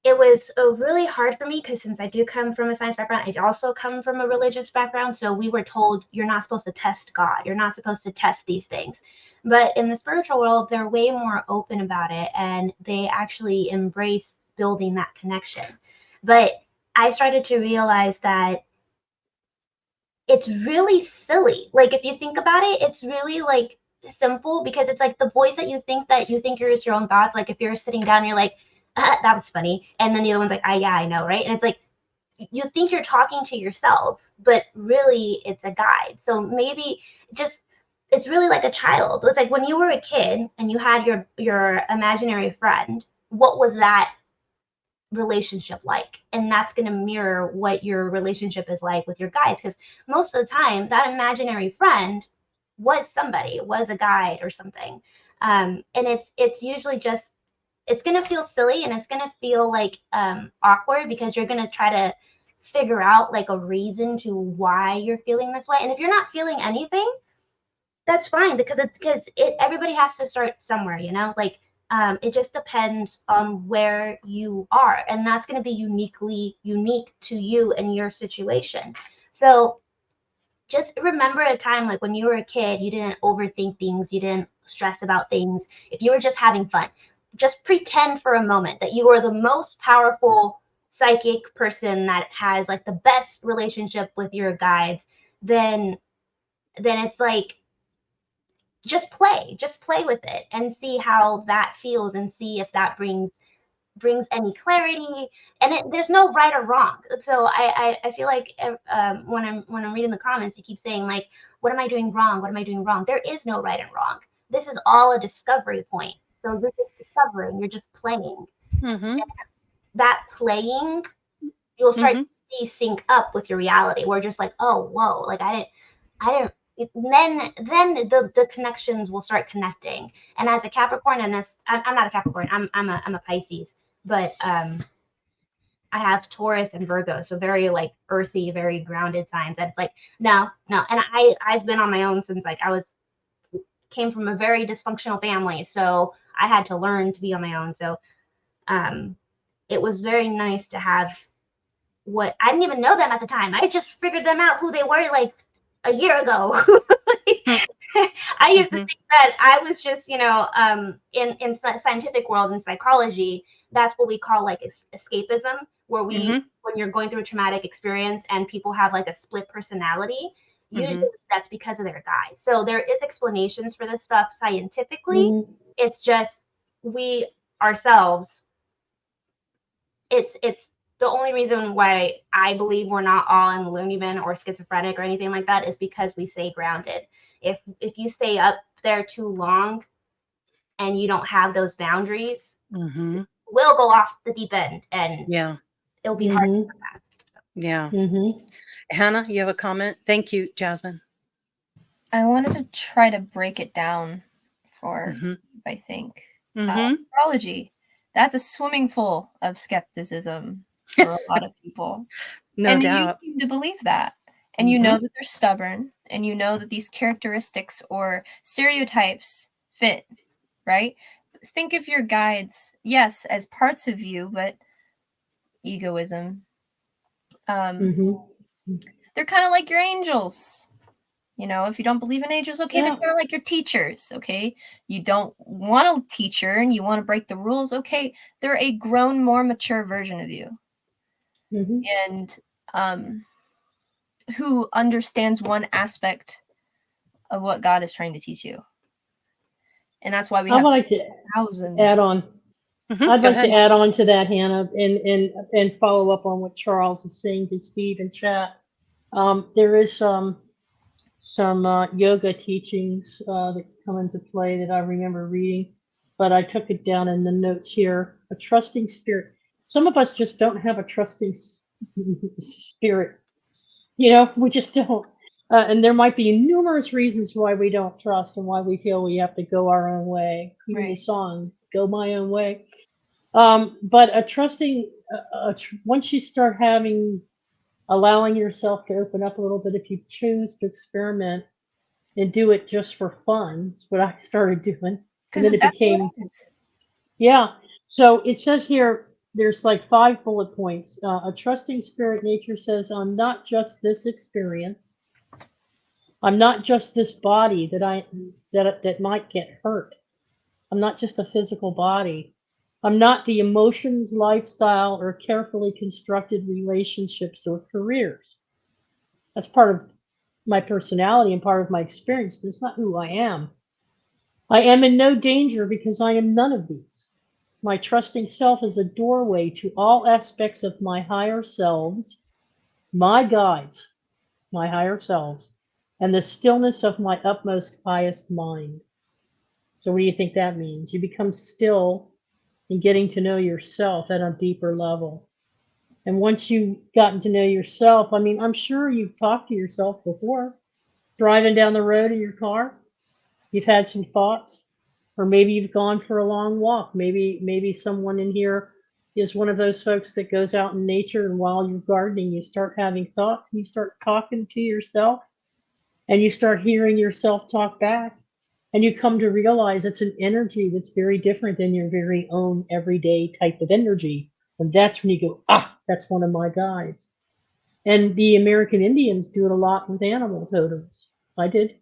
F: it was really hard for me because since I do come from a science background, I also come from a religious background. So we were told you're not supposed to test God. You're not supposed to test these things. But in the spiritual world, they're way more open about it. And they actually embrace building that connection. But I started to realize that it's really silly. Like if you think about it, it's really like simple because it's like the voice that you think is your own thoughts. Like if you're sitting down, you're like, that was funny. And then the other one's like, yeah, I know, right? And it's like, you think you're talking to yourself, but really it's a guide. So maybe just, it's really like a child. It's like when you were a kid and you had your imaginary friend, what was that relationship like? And that's going to mirror what your relationship is like with your guides, because most of the time that imaginary friend was a guide or something. And it's usually just, it's going to feel silly and it's going to feel like awkward because you're going to try to figure out like a reason to why you're feeling this way. And if you're not feeling anything, that's fine because everybody has to start somewhere, like it just depends on where you are, and that's going to be unique to you and your situation. So just remember a time like when you were a kid, you didn't overthink things, you didn't stress about things. If you were just having fun, just pretend for a moment that you are the most powerful psychic person that has like the best relationship with your guides. Then it's like, just play with it and see how that feels and see if that brings any clarity. And there's no right or wrong. So I feel like when I'm reading the comments, you keep saying like, what am I doing wrong? What am I doing wrong? There is no right and wrong. This is all a discovery point. So you're just discovering, you're just playing. That playing, you'll start to see sync up with your reality. We're just like, oh, whoa, like I didn't. Then the connections will start connecting. And as a Capricorn, and I'm not a Capricorn, I'm a Pisces, but I have Taurus and Virgo, so very like earthy, very grounded signs. And it's like no, and I've been on my own since like came from a very dysfunctional family, so I had to learn to be on my own. So it was very nice to have what I didn't even know them at the time. I just figured them out who they were like a year ago. I used to think that I was just, in scientific world and psychology, that's what we call like escapism, where when you're going through a traumatic experience and people have like a split personality, usually that's because of their guide. So there is explanations for this stuff scientifically. It's just we ourselves, it's the only reason why I believe we're not all in the loony bin or schizophrenic or anything like that is because we stay grounded. If you stay up there too long and you don't have those boundaries, we'll go off the deep end and it'll be hard to come back.
A: Yeah. Hannah, you have a comment? Thank you, Jasmine.
I: I wanted to try to break it down for Steve, I think. Astrology, that's a swimming pool of skepticism for a lot of people.
A: No doubt.
I: You seem to believe that. and you know that they're stubborn, and you know that these characteristics or stereotypes fit, right? Think of your guides, yes, as parts of you, but egoism. They're kind of like your angels. You know, if you don't believe in angels, okay, they're kind of like your teachers, okay? You don't want a teacher and you want to break the rules, okay? They're a grown, more mature version of you. And who understands one aspect of what God is trying to teach you. And that's why we have thousands.
G: Add on. I'd like to add on to that, Hannah, and follow up on what Charles is saying to Steve in chat. There is some yoga teachings that come into play that I remember reading, but I took it down in the notes here. A trusting spirit. Some of us just don't have a trusting spirit. You know, we just don't. And there might be numerous reasons why we don't trust and why we feel we have to go our own way. Even the song, Go My Own Way. But a trusting, once you start allowing yourself to open up a little bit, if you choose to experiment and do it just for fun, that's what I started doing. And then it became, So it says here, there's like 5 bullet points. A trusting spirit nature says, I'm not just this experience. I'm not just this body that might get hurt. I'm not just a physical body. I'm not the emotions, lifestyle, or carefully constructed relationships or careers. That's part of my personality and part of my experience, but it's not who I am. I am in no danger because I am none of these. My trusting self is a doorway to all aspects of my higher selves, my guides, my higher selves, and the stillness of my utmost highest mind. So what do you think that means? You become still in getting to know yourself at a deeper level. And once you've gotten to know yourself, I mean, I'm sure you've talked to yourself before. Driving down the road in your car, you've had some thoughts, or maybe you've gone for a long walk. Maybe someone in here is one of those folks that goes out in nature, and while you're gardening, you start having thoughts, and you start talking to yourself, and you start hearing yourself talk back, and you come to realize it's an energy that's very different than your very own everyday type of energy. And that's when you go, that's one of my guides. And the American Indians do it a lot with animal totems. I did.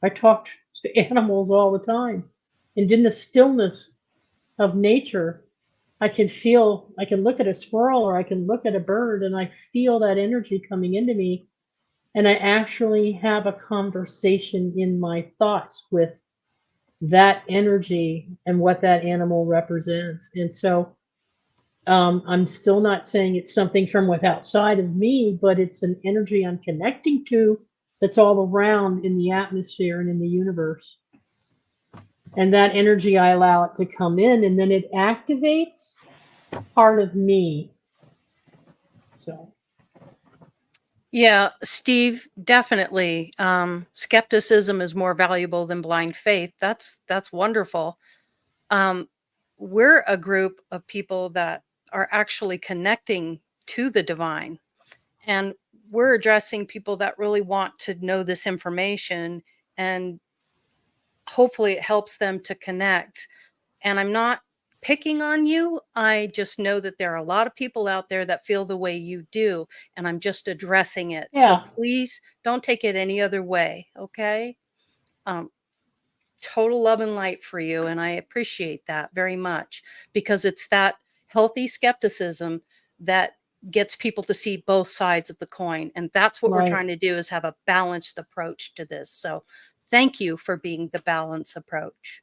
G: I talked to animals all the time. And in the stillness of nature, I can look at a squirrel or I can look at a bird and I feel that energy coming into me. And I actually have a conversation in my thoughts with that energy and what that animal represents. And so I'm still not saying it's something from outside of me, but it's an energy I'm connecting to that's all around in the atmosphere and in the universe. And that energy, I allow it to come in, and then it activates part of me. So.
A: Yeah, Steve, definitely. Skepticism is more valuable than blind faith. That's wonderful. We're a group of people that are actually connecting to the divine, and we're addressing people that really want to know this information, and hopefully it helps them to connect. And I'm not picking on you. I just know that there are a lot of people out there that feel the way you do, and I'm just addressing it. So please don't take it any other way, okay? Total love and light for you, and I appreciate that very much, because it's that healthy skepticism that gets people to see both sides of the coin, and that's what we're trying to do, is have a balanced approach to this. So thank you for being the balanced approach.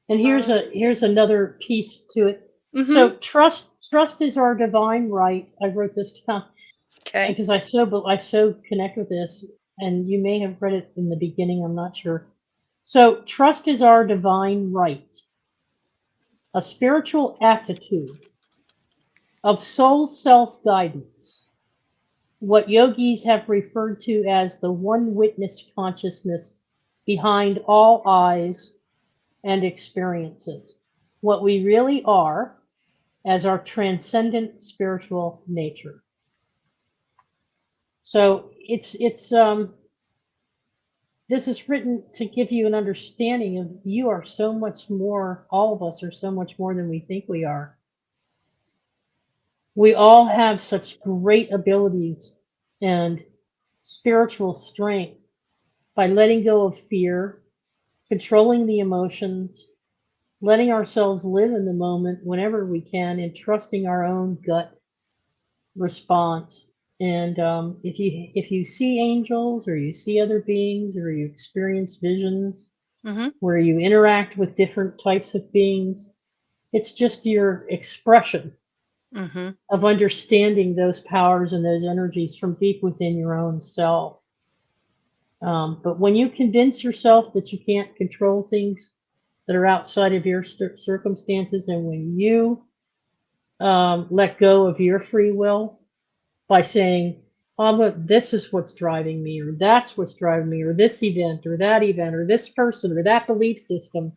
G: And here's another piece to it. So trust is our divine right. I wrote this down because I so connect with this, and you may have read it in the beginning, I'm not sure. So trust is our divine right, a spiritual attitude of soul self-guidance, what yogis have referred to as the one witness consciousness behind all eyes and experiences, what we really are as our transcendent spiritual nature. So it's this is written to give you an understanding of you are so much more, all of us are so much more than we think we are. We all have such great abilities and spiritual strength by letting go of fear, controlling the emotions, letting ourselves live in the moment whenever we can, and trusting our own gut response. And if you see angels, or you see other beings, or you experience visions where you interact with different types of beings, it's just your expression of understanding those powers and those energies from deep within your own self. But when you convince yourself that you can't control things that are outside of your circumstances, and when you let go of your free will by saying, oh, but this is what's driving me, or that's what's driving me, or this event, or that event, or this person, or that belief system,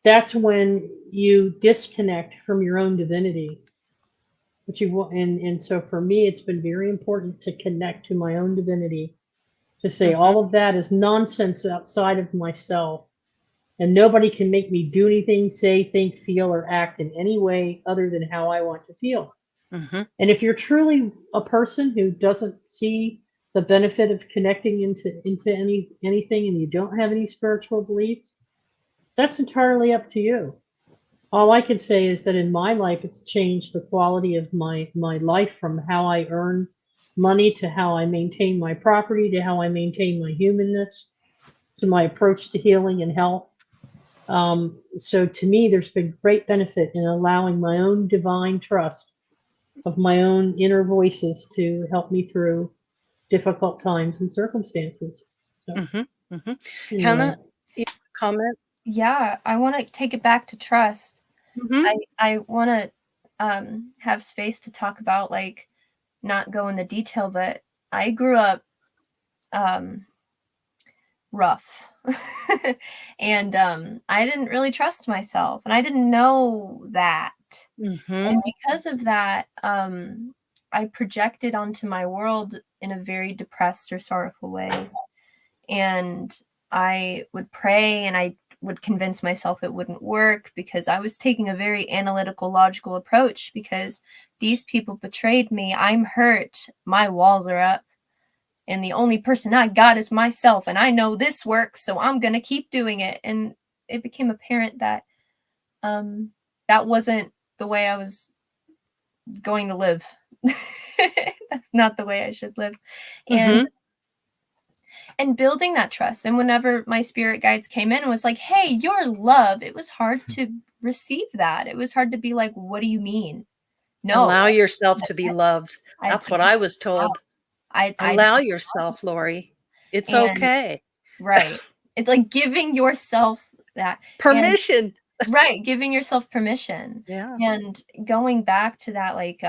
G: that's when you disconnect from your own divinity. But and so for me, it's been very important to connect to my own divinity, to say all of that is nonsense outside of myself, and nobody can make me do anything, say, think, feel, or act in any way other than how I want to feel. And if you're truly a person who doesn't see the benefit of connecting into anything, and you don't have any spiritual beliefs, that's entirely up to you. All I can say is that in my life, it's changed the quality of my life, from how I earn money, to how I maintain my property, to how I maintain my humanness, to my approach to healing and health. So to me, there's been great benefit in allowing my own divine trust of my own inner voices to help me through difficult times and circumstances. So, anyway.
A: Hannah, you have a comment?
I: Yeah, I want to take it back to trust. I want to have space to talk about, like, not go into detail, but I grew up rough. And I didn't really trust myself, and I didn't know that. And because of that, I projected onto my world in a very depressed or sorrowful way. And I would pray, and I would convince myself it wouldn't work, because I was taking a very analytical, logical approach, because these people betrayed me. I'm hurt. My walls are up. And the only person I got is myself. And I know this works, so I'm going to keep doing it. And it became apparent that that wasn't the way I was going to live. That's not the way I should live. And building that trust. And whenever my spirit guides came in and was like, hey, you're love, it was hard to receive that. It was hard to be like, what do you mean? No.
A: Allow yourself to be loved. That's what I was told. Allow yourself, Lori. It's okay.
I: Right. It's like giving yourself that
A: permission.
I: Right. Giving yourself permission.
A: Yeah.
I: And going back to that, like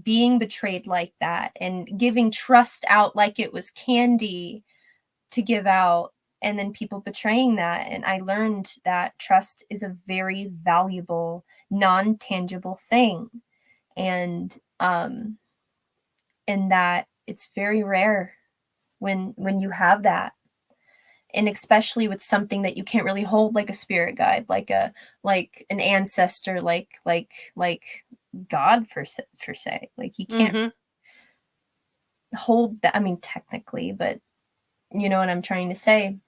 I: being betrayed like that, and giving trust out like it was candy to give out, and then people betraying that. And I learned that trust is a very valuable, non-tangible thing. And that it's very rare when you have that. And especially with something that you can't really hold, like a spirit guide, like an ancestor, like God per se. Like you can't hold that. I mean, technically, but you know what I'm trying to say.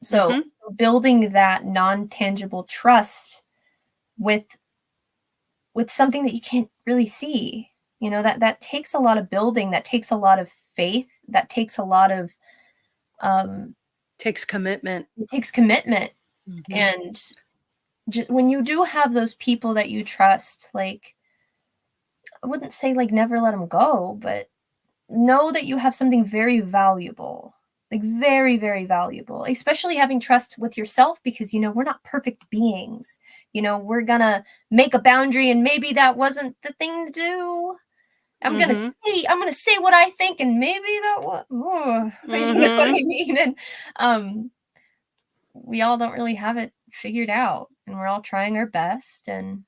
I: So building that non-tangible trust with something that you can't really see, you know, that takes a lot of building, that takes a lot of faith, that takes a lot of
A: takes commitment.
I: It takes commitment. And just when you do have those people that you trust, like, I wouldn't say like never let them go, but know that you have something very valuable, like very, very valuable, especially having trust with yourself, because, you know, we're not perfect beings. You know, we're gonna make a boundary, and maybe that wasn't the thing to do. I'm gonna say what I think, and maybe that was, you know what I mean? And we all don't really have it figured out, and we're all trying our best. And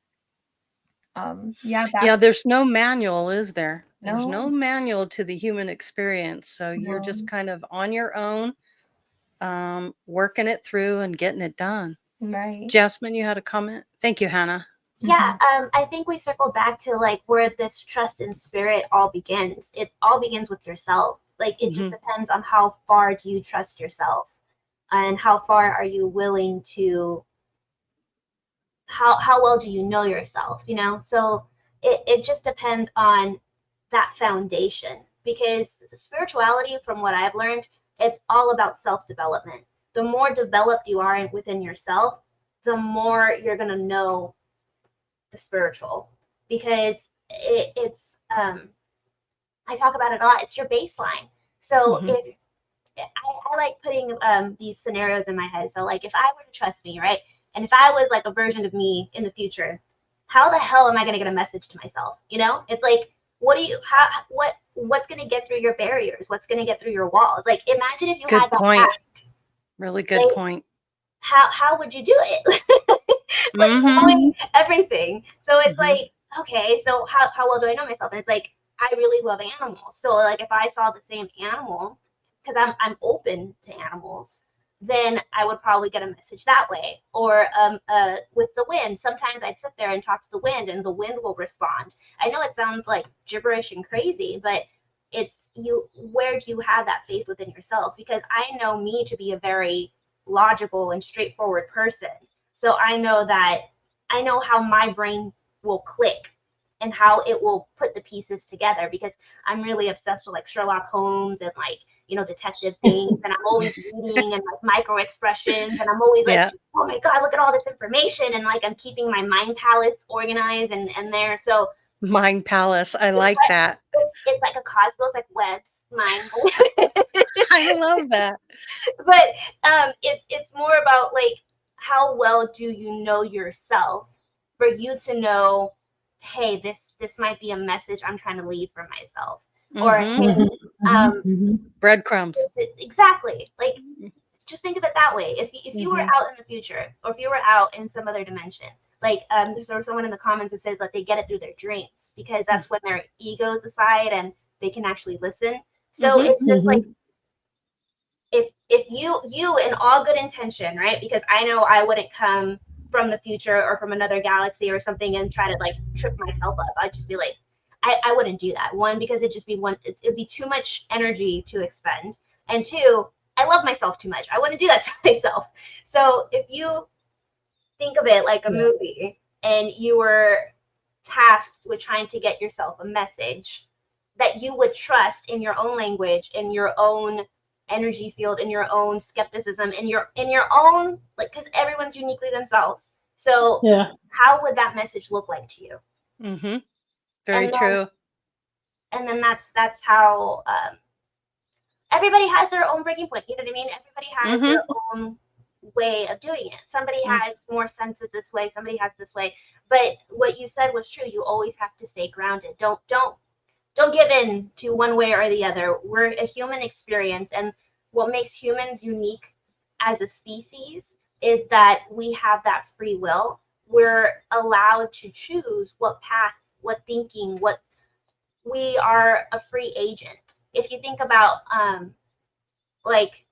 A: yeah, there's no manual, is there? There's no
I: No.
A: manual to the human experience. So you're
I: No.
A: just kind of on your own, working it through and getting it done.
I: Right.
A: Jasmine, you had a comment? Thank you, Hannah.
F: Yeah, I think we circled back to like where this trust in spirit all begins. It all begins with yourself. Like it just depends on how far do you trust yourself, and how far are you willing to, how well do you know yourself, you know? So it just depends on that foundation, because spirituality, from what I've learned, it's all about self-development. The more developed you are within yourself, the more you're going to know the spiritual, because it's I talk about it a lot. It's your baseline. So if I like putting these scenarios in my head. So like if I were to trust me, right, and if I was like a version of me in the future, how the hell am I going to get a message to myself? You know, it's like, what do you, how, what's going to get through your barriers? What's going to get through your walls? Like imagine if you
A: Good
F: had that
A: point.
F: mask.
A: Really good
F: Like,
A: point.
F: how would you do it? Like knowing everything. So it's like, okay, so how well do I know myself? And it's like, I really love animals. So like if I saw the same animal, because I'm open to animals, then I would probably get a message that way. Or with the wind, sometimes I'd sit there and talk to the wind, and the wind will respond. I know it sounds like gibberish and crazy, but it's you. Where do you have that faith within yourself? Because I know me to be a very logical and straightforward person. So I know how my brain will click and how it will put the pieces together, because I'm really obsessed with like Sherlock Holmes and like, you know, detective things. And I'm always reading and like micro expressions. And I'm always like, oh my God, look at all this information. And like, I'm keeping my mind palace organized and there. So
A: Mind palace. I like that.
F: it's like a cosmos, like webs, mind.
A: I love that.
F: But it's more about like, how well do you know yourself for you to know, hey, this might be a message I'm trying to leave for myself, or hey,
A: breadcrumbs.
F: Exactly. Like, just think of it that way. If you were out in the future, or if you were out in some other dimension, like there's someone in the comments that says that they get it through their dreams, because that's when their ego's aside and they can actually listen. So it's just like, if you in all good intention, right? Because I know I wouldn't come from the future or from another galaxy or something and try to like trip myself up. I'd just be like, I wouldn't do that. One, because it'd be too much energy to expend, and two, I love myself too much. I wouldn't do that to myself. So if you think of it like a movie, and you were tasked with trying to get yourself a message that you would trust in your own language, in your own energy field, in your own skepticism, in your own, like, because everyone's uniquely themselves. So how would that message look like to you?
A: Very true.
F: And then that's how everybody has their own breaking point. You know what I mean? Everybody has their own way of doing it. Somebody has more senses this way, somebody has this way. But what you said was true. You always have to stay grounded. Don't give in to one way or the other. We're a human experience, and what makes humans unique as a species is that we have that free will. We're allowed to choose what path, what thinking, what we are a free agent. If you think about like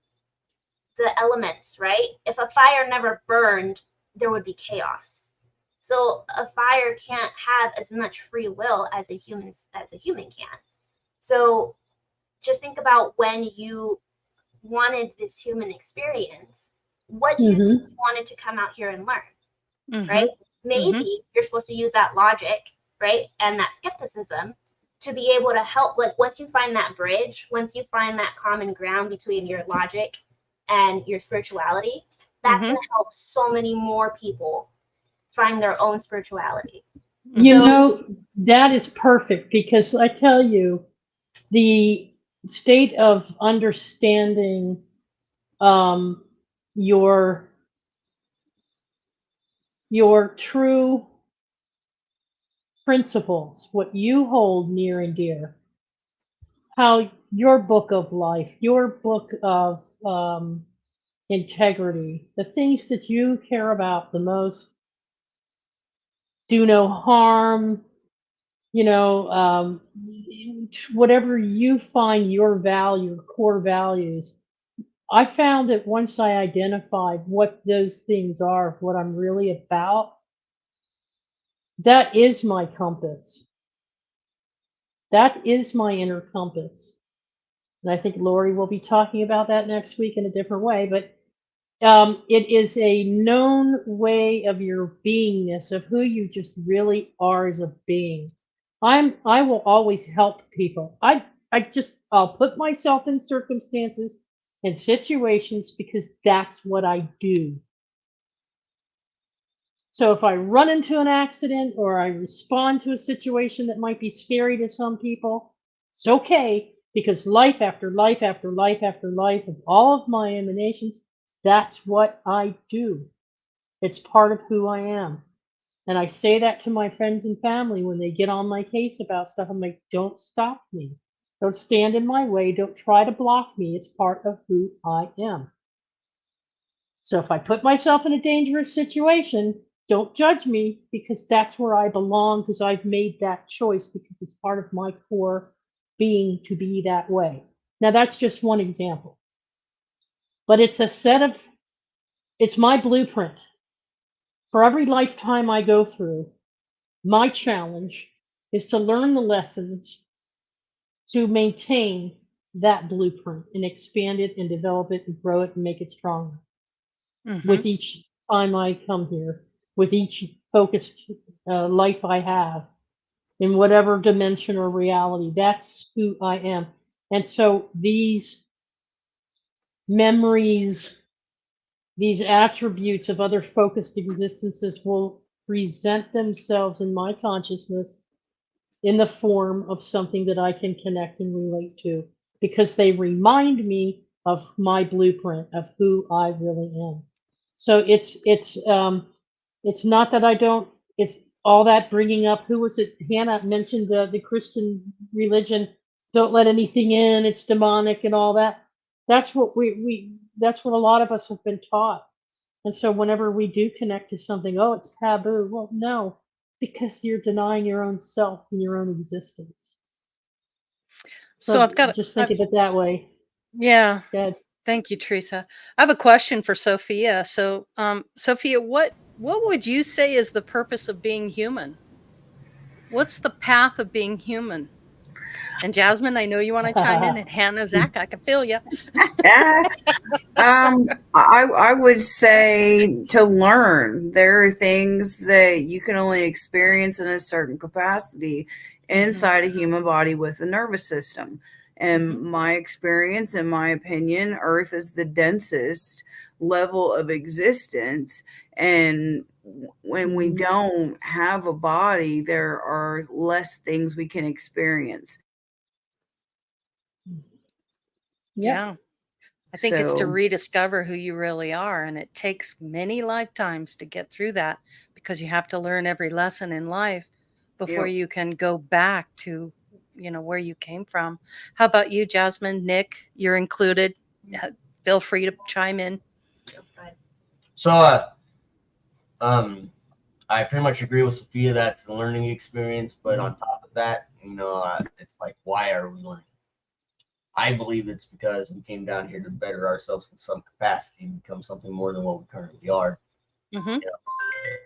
F: the elements, right? If a fire never burned, there would be chaos. So a fire can't have as much free will as a human can. So just think about when you wanted this human experience, what do you think you wanted to come out here and learn? Right? Maybe you're supposed to use that logic, right, and that skepticism to be able to help. Like once you find that bridge, once you find that common ground between your logic and your spirituality, that's going to help so many more people find their own spirituality.
G: You know, that is perfect, because I tell you, the state of understanding your true principles, what you hold near and dear, how your book of life, your book of integrity, the things that you care about the most, do no harm, you know, whatever you find your value, core values. I found that once I identified what those things are, what I'm really about, that is my compass. That is my inner compass. And I think Lori will be talking about that next week in a different way. But it is a known way of your beingness, of who you just really are as a being. I will always help people. I'll put myself in circumstances and situations because that's what I do. So if I run into an accident or I respond to a situation that might be scary to some people, it's okay, because life after life after life after life of all of my emanations, that's what I do. It's part of who I am. And I say that to my friends and family when they get on my case about stuff. I'm like, don't stop me. Don't stand in my way. Don't try to block me. It's part of who I am. So if I put myself in a dangerous situation, don't judge me, because that's where I belong, because I've made that choice, because it's part of my core being to be that way. Now, that's just one example. But it's it's my blueprint. For every lifetime I go through, my challenge is to learn the lessons to maintain that blueprint and expand it and develop it and grow it and make it stronger. With each time I come here, with each focused life I have, in whatever dimension or reality, that's who I am. And so these memories, these attributes of other focused existences will present themselves in my consciousness in the form of something that I can connect and relate to, because they remind me of my blueprint of who I really am. So it's not that I don't. It's all that bringing up. Who was it? Hannah mentioned the Christian religion. Don't let anything in. It's demonic and all that. That's what That's what a lot of us have been taught. And so whenever we do connect to something, oh, it's taboo. Well, no, because you're denying your own self and your own existence.
A: So I've got,
G: just think of it that way.
A: yeah.
G: Good.
A: Thank you, Teresa. I have a question for Sophia. So, Sophia, what would you say is the purpose of being human? What's the path of being human? And Jasmine, I know you want to chime in, and Hannah, Zach, I can feel you.
E: I would say to learn. There are things that you can only experience in a certain capacity inside a human body with a nervous system. And my experience, in my opinion, Earth is the densest level of existence. And when we don't have a body, there are less things we can experience.
A: Yeah. I think it's to
E: So,
A: rediscover who you really are. And it takes many lifetimes to get through that, because you have to learn every lesson in life before
E: yep.
A: you can go back to, where you came from. How about you, Jasmine? Nick, you're included. Feel free to chime in.
H: So, I pretty much agree with Sophia. That's a learning experience, but on top of that, it's like, why are we learning? I believe it's because we came down here to better ourselves in some capacity and become something more than what we currently are.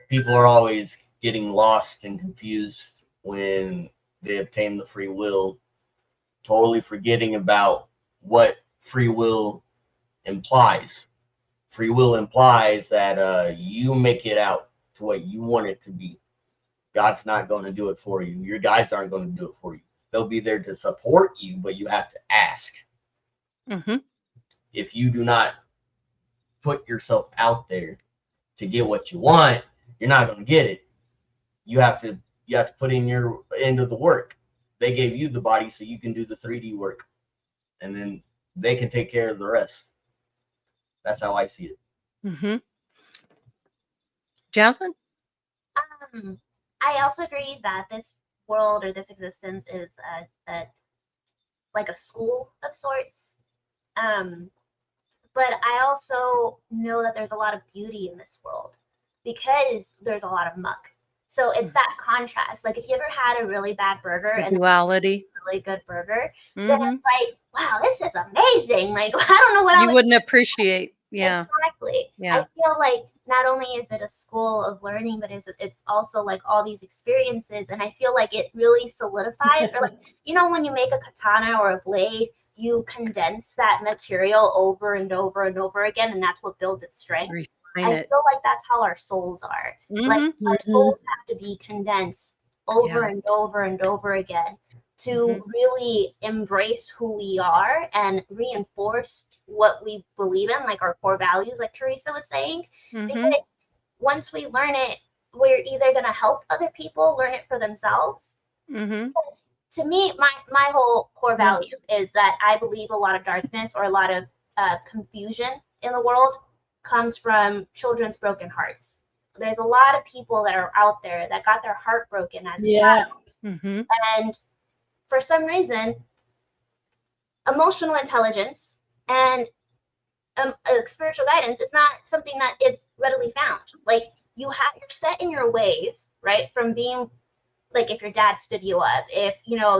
H: People are always getting lost and confused when they obtain the free will, totally forgetting about what free will implies. Free will implies that you make it out to what you want it to be. God's not going to do it for you. Your guides aren't going to do it for you. They'll be there to support you, but you have to ask. If you do not put yourself out there to get what you want, you're not going to get it. You have to put in your end of the work. They gave you the body so you can do the 3D work, and then they can take care of the rest. That's how I see it.
A: Jasmine?
F: I also agree that this world or this existence is like a school of sorts. But I also know that there's a lot of beauty in this world, because there's a lot of muck. So it's that contrast. Like if you ever had a really bad burger
A: The
F: and
A: duality.
F: a really good burger, then
A: Mm-hmm.
F: it's like, wow, this is amazing. Like I don't know what
A: You
F: else.
A: wouldn't appreciate. Yeah.
F: Exactly.
A: Yeah.
F: I feel like not only is it a school of learning, but it's also like all these experiences. And I feel like it really solidifies, or like, you know, when you make a katana or a blade, you condense that material over and over and over again, and that's what builds its strength.
A: Refine
F: I
A: it.
F: feel like that's how our souls are. Like
A: Mm-hmm.
F: our souls have to be condensed over
A: Yeah.
F: and over and over again to
A: Mhm.
F: really embrace who we are and reinforce what we believe in, like our core values, like Teresa was saying.
A: Mm-hmm.
F: Because once we learn it, we're either going to help other people learn it for themselves.
A: Mm-hmm.
F: Because to me, my whole core value is that I believe a lot of darkness or a lot of confusion in the world comes from children's broken hearts. There's a lot of people that are out there that got their heart broken as a child.
A: Mm-hmm.
F: And for some reason, emotional intelligence and spiritual guidance is not something that is readily found. Like you're set in your ways, right? From being like, if your dad stood you up, if you know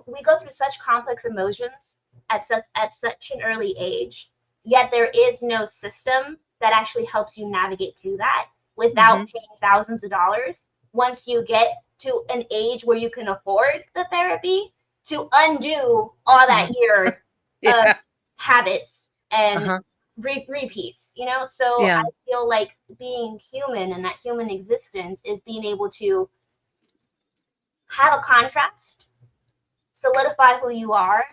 F: we go through such complex emotions at such an early age, yet there is no system that actually helps you navigate through that without paying thousands of dollars once you get to an age where you can afford the therapy to undo all that year of habits and repeats, you know? So I feel like being human and that human existence is being able to have a contrast, solidify who you are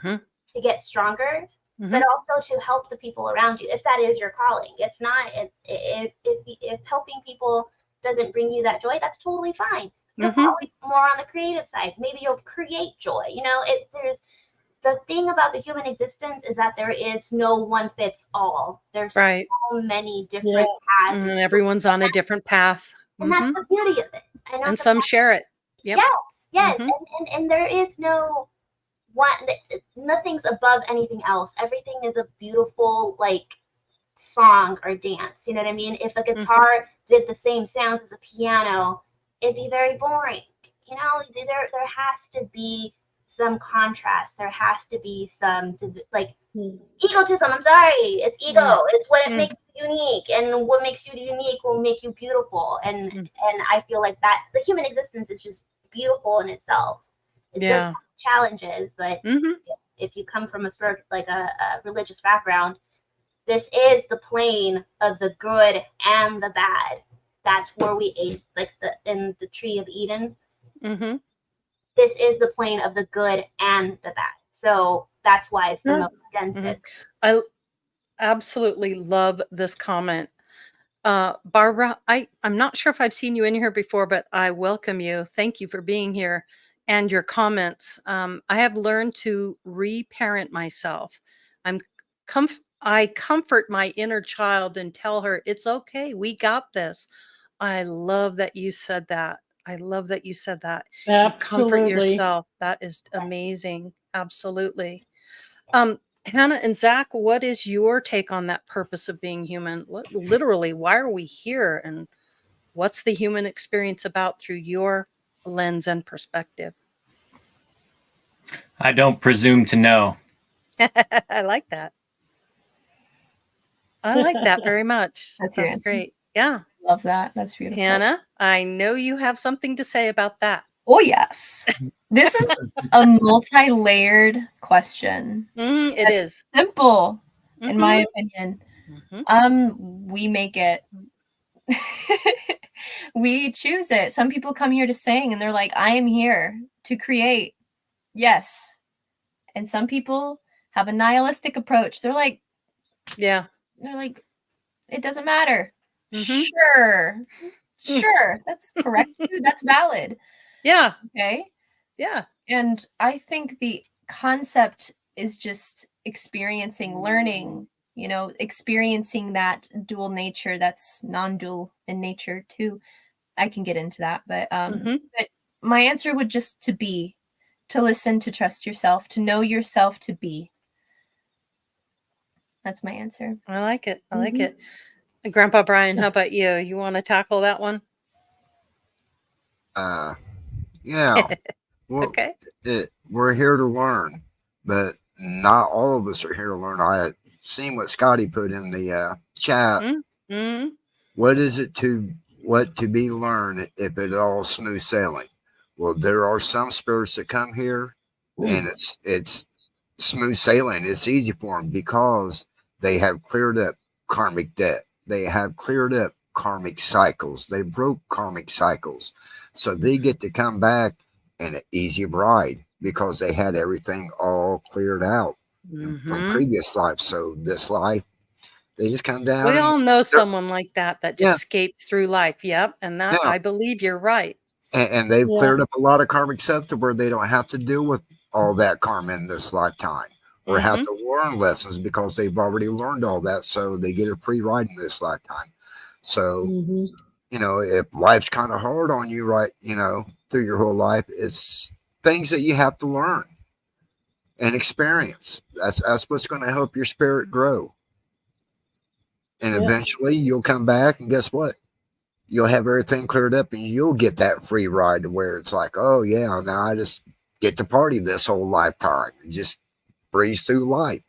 F: to get stronger, but also to help the people around you if that is your calling. If not, if helping people doesn't bring you that joy, that's totally fine. You're probably more on the creative side. Maybe you'll create joy. You know, there's the thing about the human existence is that there is no one fits all. There's so many different paths.
A: And everyone's on a different path.
F: And that's the beauty of it. I know
A: and some share it. Yep.
F: Yes. And there is no one, nothing's above anything else. Everything is a beautiful, like, song or dance. You know what I mean? If a guitar did the same sounds as a piano, it'd be very boring. You know, there has to be some contrast. There has to be some like egotism. I'm sorry, it's ego. It's what it makes you unique, and what makes you unique will make you beautiful. And I feel like that the human existence is just beautiful in itself. It does have challenges, but if you come from a religious background, this is the plane of the good and the bad. That's where we ate, like in the tree of Eden. This is the plane of the good and the bad. So that's why it's the most densest.
A: I absolutely love this comment. Barbara, I'm not sure if I've seen you in here before, but I welcome you. Thank you for being here and your comments. I have learned to reparent myself. I comfort my inner child and tell her, it's okay. We got this. I love that you said that. I love that you said that. You comfort yourself. That is amazing. Absolutely. Hannah and Zach, what is your take on that purpose of being human? Literally, why are we here? And what's the human experience about through your lens and perspective?
C: I don't presume to know.
A: I like that. I like that very much. That's great. Yeah.
I: Love that. That's beautiful.
A: Hannah, I know you have something to say about that.
I: Oh, yes. This is a multi-layered question.
A: It is.
I: Simple, in my opinion. We make it. We choose it. Some people come here to sing and they're like, I am here to create. Yes. And some people have a nihilistic approach. They're like, it doesn't matter. Sure. That's correct. That's valid.
A: Yeah.
I: Okay.
A: Yeah.
I: And I think the concept is just experiencing, learning, you know, experiencing that dual nature that's non-dual in nature too. I can get into that, but my answer would just to listen, to trust yourself, to know yourself, to be. That's my answer.
A: I like it. I like it. Grandpa Brian, how about you? You want to tackle that one?
D: Yeah. Well,
A: Okay.
D: we're here to learn, but not all of us are here to learn. I seen what Scotty put in the chat.
A: Mm-hmm.
D: What is it what to be learned if it all smooth sailing? Well, there are some spirits that come here, and it's smooth sailing. It's easy for them because they have cleared up karmic debt. They have cleared up karmic cycles. They broke karmic cycles, so they get to come back in an easy ride because they had everything all cleared out from
A: Mm-hmm.
D: previous lives. So this life, they just come down
A: We
D: and
A: all know someone like that
D: yeah,
A: just skates through life. Yep. And that
D: yeah.
A: I believe you're right.
D: And they've
G: Yeah.
D: cleared up a lot of karmic stuff to where they don't have to deal with all that karma in this lifetime or have
A: Mm-hmm.
D: to learn lessons because they've already learned all that. So they get a free ride in this lifetime. So,
G: Hmm.
D: if life's kind of hard on you, right, through your whole life, it's things that you have to learn and experience. That's what's going to help your spirit grow. And
G: Yeah.
D: eventually you'll come back and guess what? You'll have everything cleared up and you'll get that free ride to where it's like, oh yeah, now I just get to party this whole lifetime and just breeze through life.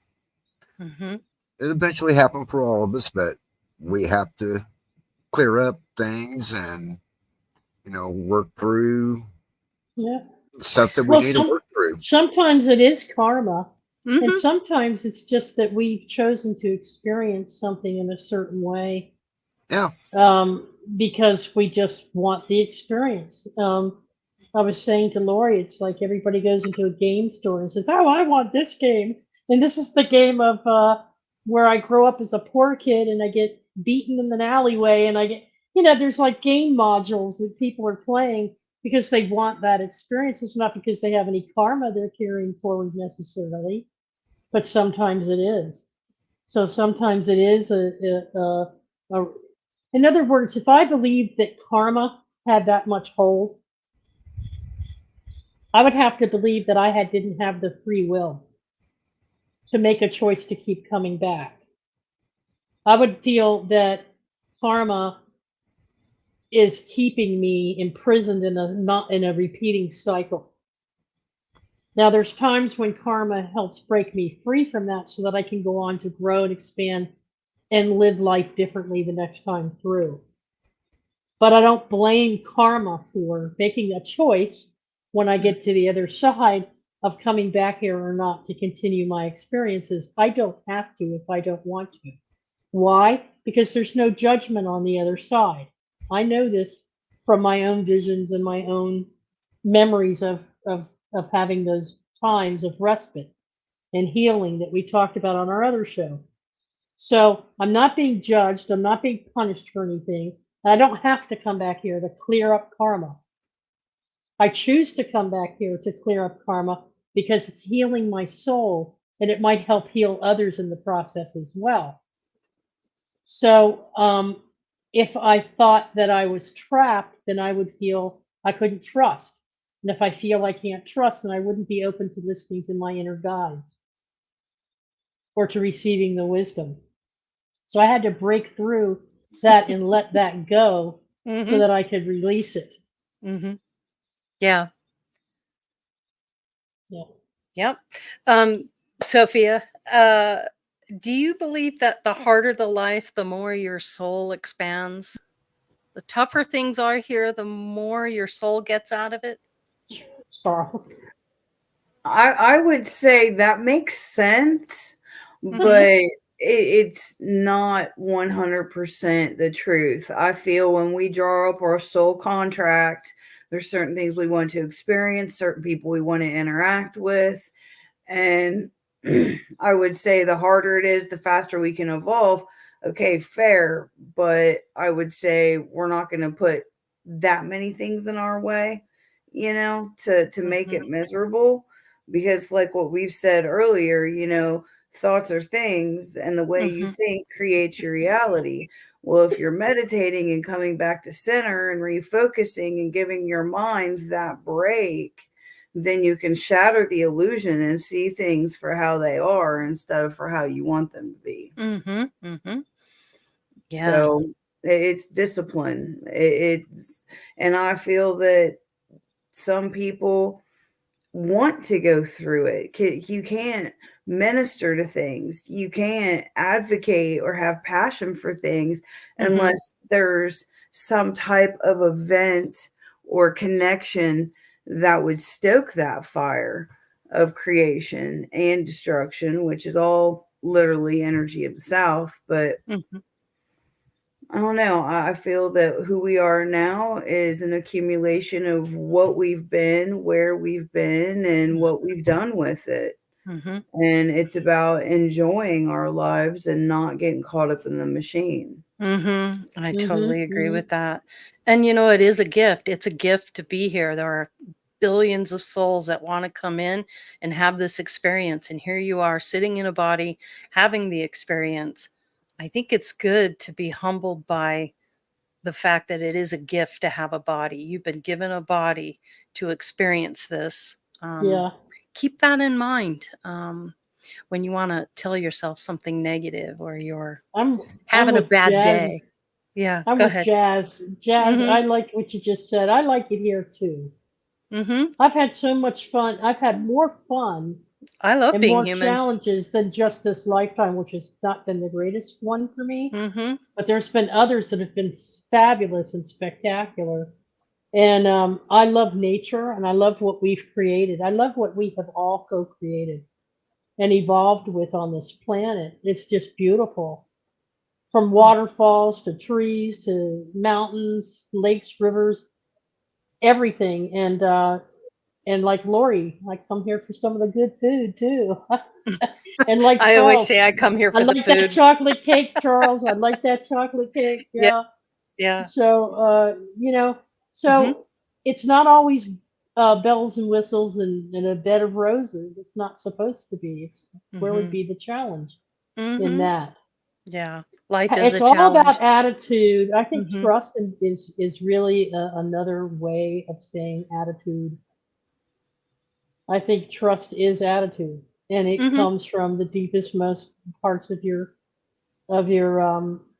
A: Mm-hmm.
D: It eventually happen for all of us, but we have to clear up things and work through
G: Yeah.
D: stuff that we
G: Well,
D: need to work through.
G: sometimes it is karma, and
A: Mm-hmm.
G: sometimes it's just that we've chosen to experience something in a certain way,
D: Yeah,
G: because we just want the experience. I was saying to Lori, it's like everybody goes into a game store and says, "Oh, I want this game," and this is the game of where I grow up as a poor kid and I get beaten in an alleyway, and I get, there's like game modules that people are playing because they want that experience. It's not because they have any karma they're carrying forward necessarily, but sometimes it is. So sometimes it is a in other words, if I believed that karma had that much hold, I would have to believe that didn't have the free will to make a choice to keep coming back. I would feel that karma is keeping me imprisoned in a repeating cycle. Now, there's times when karma helps break me free from that so that I can go on to grow and expand and live life differently the next time through. But I don't blame karma for making a choice when I get to the other side of coming back here or not to continue my experiences. I don't have to if I don't want to. Why? Because there's no judgment on the other side. I know this from my own visions and my own memories of having those times of respite and healing that we talked about on our other show. So I'm not being judged. I'm not being punished for anything. And I don't have to come back here to clear up karma. I choose to come back here to clear up karma because it's healing my soul and it might help heal others in the process as well. So if I thought that I was trapped, then I would feel I couldn't trust. And if I feel I can't trust, then I wouldn't be open to listening to my inner guides or to receiving the wisdom. So I had to break through that and let that go so
A: Mm-hmm.
G: that I could release it.
A: Mm-hmm. Yeah.
G: Yeah.
A: Yep. Sophia, do you believe that the harder the life, the more your soul expands? The tougher things are here, the more your soul gets out of it?
G: Charles.
E: I would say that makes sense,
A: Mm-hmm.
E: but it's not 100% the truth. I feel when we draw up our soul contract, there's certain things we want to experience, certain people we want to interact with. And I would say the harder it is, the faster we can evolve. Okay, fair. But I would say we're not going to put that many things in our way, to make
A: Mm-hmm.
E: it miserable. Because, like what we've said earlier, thoughts are things, and the way you
A: Mm-hmm.
E: think creates your reality. Well, if you're meditating and coming back to center and refocusing and giving your mind that break, then you can shatter the illusion and see things for how they are instead of for how you want them to be.
A: Mm-hmm. Mm-hmm. Yeah.
E: So It's discipline. And I feel that some people want to go through it. You can't minister to things. You can't advocate or have passion for things unless there's some type of event or connection that would stoke that fire of creation and destruction, which is all literally energy of the South. But I don't know. I feel that who we are now is an accumulation of what we've been, where we've been, and what we've done with it. And it's about enjoying our lives and not getting caught up in the machine.
A: I totally agree with that. And, it is a gift. It's a gift to be here. There are billions of souls that want to come in and have this experience. And here you are sitting in a body, having the experience. I think it's good to be humbled by the fact that it is a gift to have a body. You've been given a body to experience this. Keep that in mind when you want to tell yourself something negative or you're having a bad day. Yeah,
G: I'm
A: go
G: with
A: ahead.
G: Jazz. Jazz, I like what you just said. I like it here too. I've had so much fun. I've had more fun
A: I love
G: and
A: being
G: more
A: human.
G: challenges than just this lifetime, which has not been the greatest one for me. But there's been others that have been fabulous and spectacular. And I love nature, and I love what we've created. I love what we have all co-created and evolved with on this planet. It's just beautiful. From waterfalls to trees to mountains, lakes, rivers, everything. And like Lori, I come here for some of the good food too. And like
A: I always
G: Charles,
A: say I come here
G: I
A: for the
G: like that
A: food.
G: chocolate cake, Charles. I like that chocolate cake. Yeah.
A: Yeah.
G: So, so it's not always bells and whistles and a bed of roses. It's not supposed to be. It's where would be the challenge in that?
A: Yeah. Life is
G: It's
A: a
G: all
A: challenge.
G: about attitude. I think trust is really another way of saying attitude. I think trust is attitude, and it comes from the deepest, most parts of your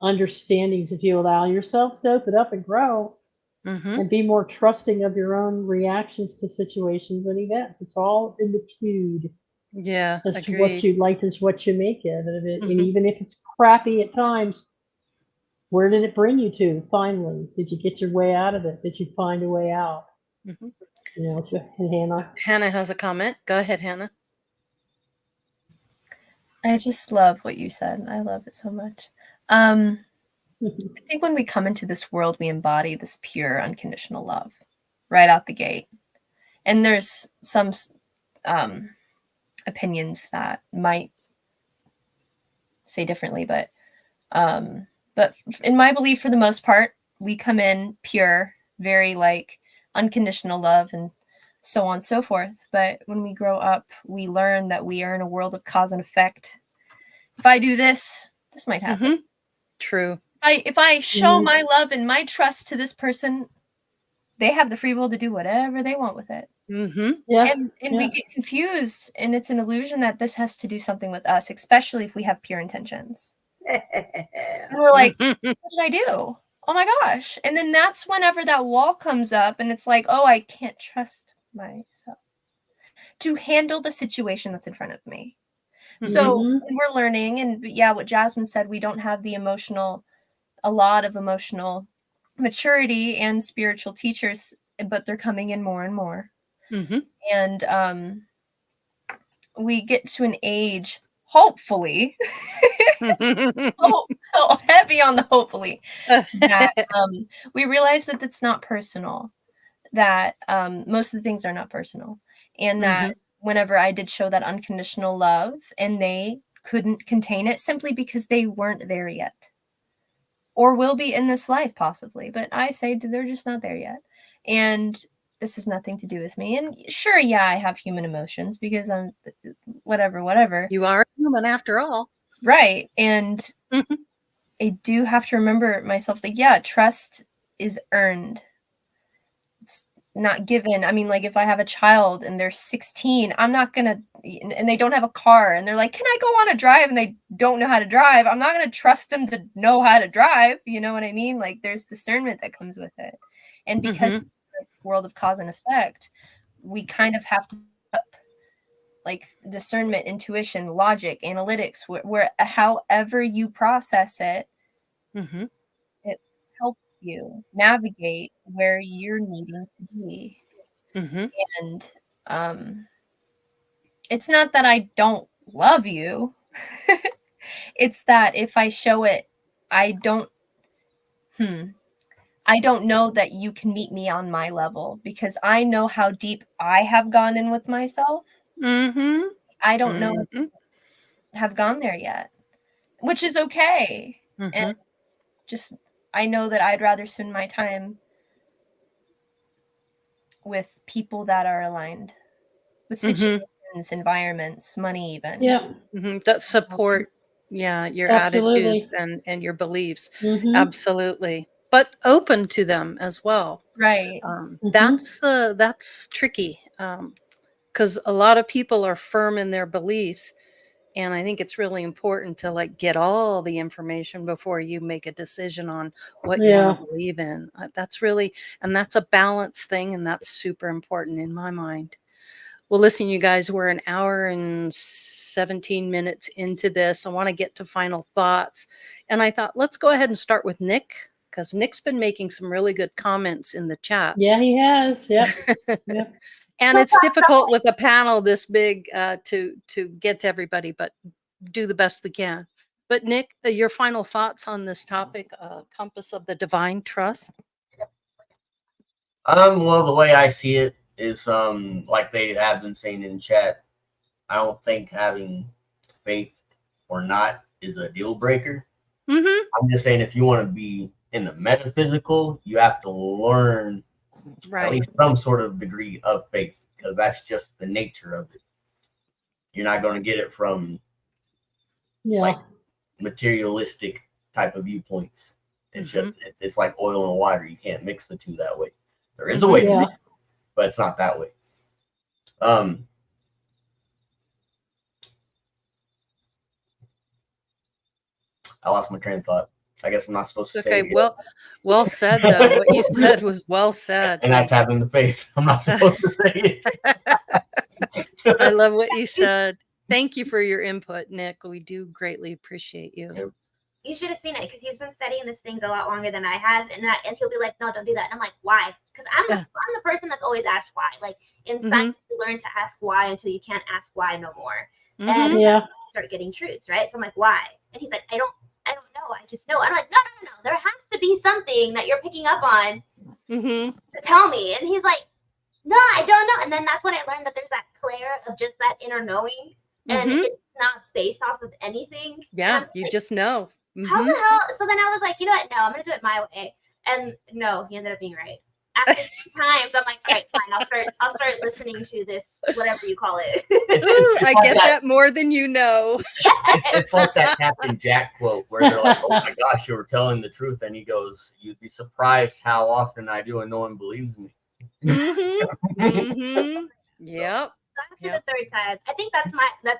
G: understandings. If you allow yourself to open up and grow and be more trusting of your own reactions to situations and events, it's all in the tude.
A: Yeah,
G: As to
A: agreed.
G: what you like is what you make out of it. And even if it's crappy at times, where did it bring you to finally? Did you get your way out of it? Did you find a way out? Hannah.
A: Hannah has a comment. Go ahead, Hannah.
I: I just love what you said. I love it so much. I think when we come into this world, we embody this pure, unconditional love right out the gate. And there's some opinions that might say differently, but in my belief, for the most part, we come in pure, very like unconditional love and so on and so forth. But when we grow up, we learn that we are in a world of cause and effect. If I do this, this might happen.
A: True.
I: If I show my love and my trust to this person, they have the free will to do whatever they want with it. And we get confused, and it's an illusion that this has to do something with us, especially if we have pure intentions. And we're like, what did I do? Oh my gosh. And then that's whenever that wall comes up and it's like, oh, I can't trust myself to handle the situation that's in front of me. So we're learning, and what Jasmine said, we don't have a lot of emotional maturity and spiritual teachers, but they're coming in more and more. And we get to an age, hopefully, heavy on the hopefully, that we realize that it's not personal, that most of the things are not personal, and that whenever I did show that unconditional love and they couldn't contain it simply because they weren't there yet, or will be in this life possibly, but I say they're just not there yet, and this has nothing to do with me. And sure, I have human emotions because I'm whatever.
A: You are human after all.
I: Right. And I do have to remember myself that, trust is earned. not given. I mean, like if I have a child and they're 16, I'm not gonna, and they don't have a car and they're like, can I go on a drive? And they don't know how to drive. I'm not gonna trust them to know how to drive. You know what I mean? Like there's discernment that comes with it. And because
A: Mhm.
I: the world of cause and effect, we kind of have to like discernment, intuition, logic, analytics, where however you process it,
A: Mhm.
I: it helps you navigate where you're needing to be.
A: Mhm.
I: And it's not that I don't love you. It's that if I show it, I don't know that you can meet me on my level because I know how deep I have gone in with myself.
A: Mhm.
I: I don't know if
A: Mhm.
I: I have gone there yet, which is okay. And
A: Mhm.
I: just I know that I'd rather spend my time with people that are aligned with
A: Mhm.
I: situations, environments, money even.
G: Yeah,
A: Mhm. That support, yeah, your attitudes
G: absolutely.
A: and your beliefs.
G: Mm-hmm.
A: Absolutely. But open to them as well.
I: Right.
A: That's tricky. Because a lot of people are firm in their beliefs, and I think it's really important to like get all the information before you make a decision on what you want
G: Yeah.
A: to believe in. That's really, and that's a balance thing, and that's super important in my mind. Well, listen, you guys, we're an hour and 17 minutes into this. I want to get to final thoughts. And I thought, let's go ahead and start with Nick, because Nick's been making some really good comments in the chat.
G: Yeah, he has. Yep. Yep.
A: And it's difficult with a panel this big to get to everybody, but do the best we can. But Nick, your final thoughts on this topic, compass of the divine trust?
H: Well, the way I see it is, like they have been saying in chat, I don't think having faith or not is a deal breaker.
A: Mm-hmm.
H: I'm just saying if you want to be in the metaphysical, you have to learn at
A: Right.
H: least some sort of degree of faith, because that's just the nature of it. You're not going to get it from
G: Yeah.
H: like materialistic type of viewpoints. It's
A: Mhm.
H: just it's like oil and water. You can't mix the two that way. There is a way to
G: Yeah.
H: mix it, but it's not that way. Um, I lost my train of thought. I guess I'm not supposed to
A: It's
H: say
A: okay.
H: it yet.
A: Well said, though. What you said was well said.
H: And that's having the faith. I'm not supposed to say it.
A: I love what you said. Thank you for your input, Nick. We do greatly appreciate you.
H: Yep.
F: You should have seen it because he's been studying these things a lot longer than I have, and he'll be like, "No, don't do that." And I'm like, "Why?" Because I'm the person that's always asked why. Like in science, you learn to ask why until you can't ask why no more, and
G: Yeah.
F: you start getting truths, right? So I'm like, "Why?" And he's like, "I don't know. I just know." I'm like, "No. There has to be something that you're picking up on
A: Mm-hmm.
F: to tell me." And he's like, "No, I don't know." And then that's when I learned that there's that layer of just that inner knowing, and
A: Mm-hmm.
F: it's not based off of anything.
A: Yeah, you just know.
F: How
A: Mm-hmm.
F: the hell? So then I was like, you know what? No, I'm gonna do it my way. And no, he ended up being right. After 3 times, I'm like, all right, fine. I'll start listening to this, whatever you call it.
A: Ooh, I get that more than you know.
H: It's like that Captain Jack quote where they're like, "Oh my gosh, you were telling the truth," and he goes, "You'd be surprised how often I do, and no one believes me."
A: Mm-hmm. Mm-hmm. Yep.
F: After the 3rd time, I think that's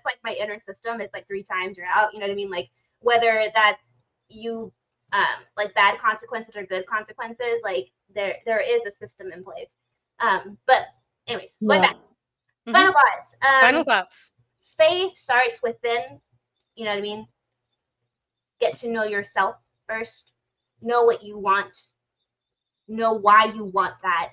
F: like my inner system. It's like 3 times you're out. You know what I mean? Like whether that's you, like bad consequences or good consequences, like there is a system in place. But anyways, going back. Final thoughts.
A: Final thoughts.
F: Faith starts within. You know what I mean? Get to know yourself first. Know what you want. Know why you want that,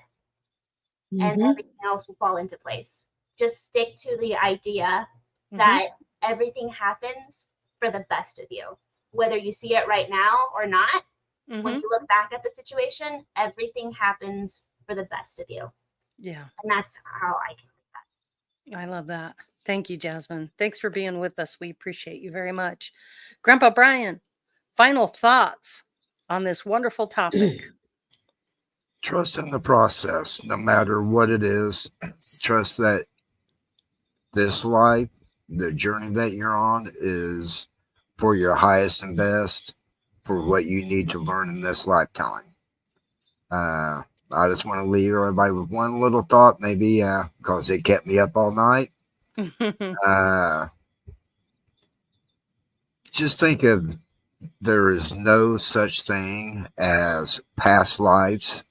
F: and everything else will fall into place. Just stick to the idea that everything happens for the best of you. Whether you see it right now or not, when you look back at the situation, everything happens for the best of you.
A: Yeah.
F: And that's how I can do that.
A: I love that. Thank you, Jasmine. Thanks for being with us. We appreciate you very much. Grandpa Brian, final thoughts on this wonderful topic.
D: Trust in the process, no matter what it is. Trust that this life, the journey that you're on, is for your highest and best, for what you need to learn in this lifetime. I just want to leave everybody with one little thought, maybe because it kept me up all night. Just think of, there is no such thing as past lives.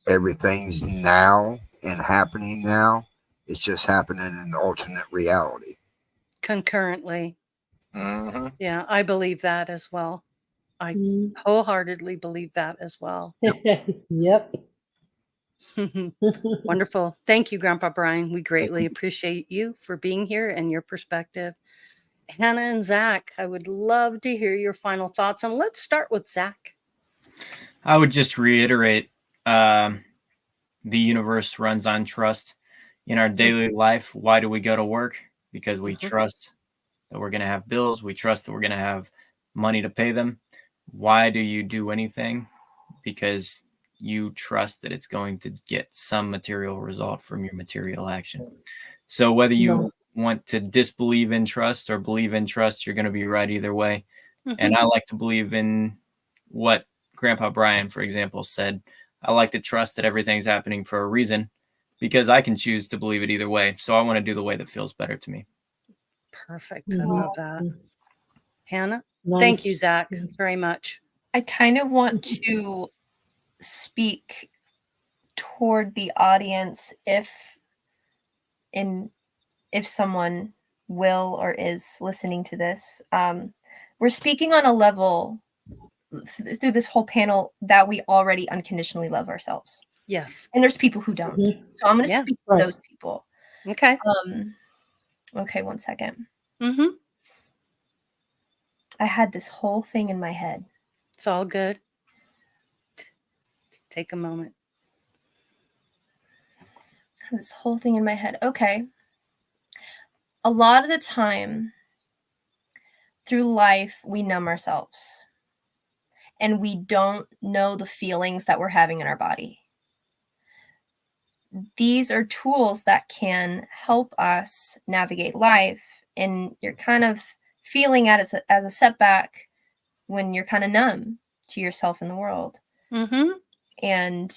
D: Everything's now and happening now. It's just happening in the alternate reality.
A: Concurrently.
D: Mm-hmm.
A: Yeah, I believe that as well. I wholeheartedly believe that as well.
G: Yep.
A: Wonderful. Thank you, Grandpa Brian. We greatly appreciate you for being here and your perspective. Hannah and Zach, I would love to hear your final thoughts. And let's start with Zach.
C: I would just reiterate, the universe runs on trust. In our daily life, why do we go to work? Because we trust that we're going to have bills. We trust that we're going to have money to pay them. Why do you do anything? Because you trust that it's going to get some material result from your material action. So whether you want to disbelieve in trust or believe in trust, you're going to be right either way. And I like to believe in what Grandpa Brian, for example, said. I like to trust that everything's happening for a reason, because I can choose to believe it either way. So I want to do the way that feels better to me.
A: Perfect. I love that. Hannah?
G: Nice.
A: Thank you, Zach, very much.
I: I kind of want to speak toward the audience if someone will or is listening to this. We're speaking on a level through this whole panel that we already unconditionally love ourselves.
A: Yes.
I: And there's people who don't. So I'm going to speak to those people.
A: Okay.
I: Okay, one second.
A: Mm-hmm.
I: I had this whole thing in my head.
A: It's all good. Just take a moment.
I: I had this whole thing in my head. Okay. A lot of the time through life, we numb ourselves. And we don't know the feelings that we're having in our body. These are tools that can help us navigate life. And you're kind of feeling it as a setback when you're kind of numb to yourself in the world. And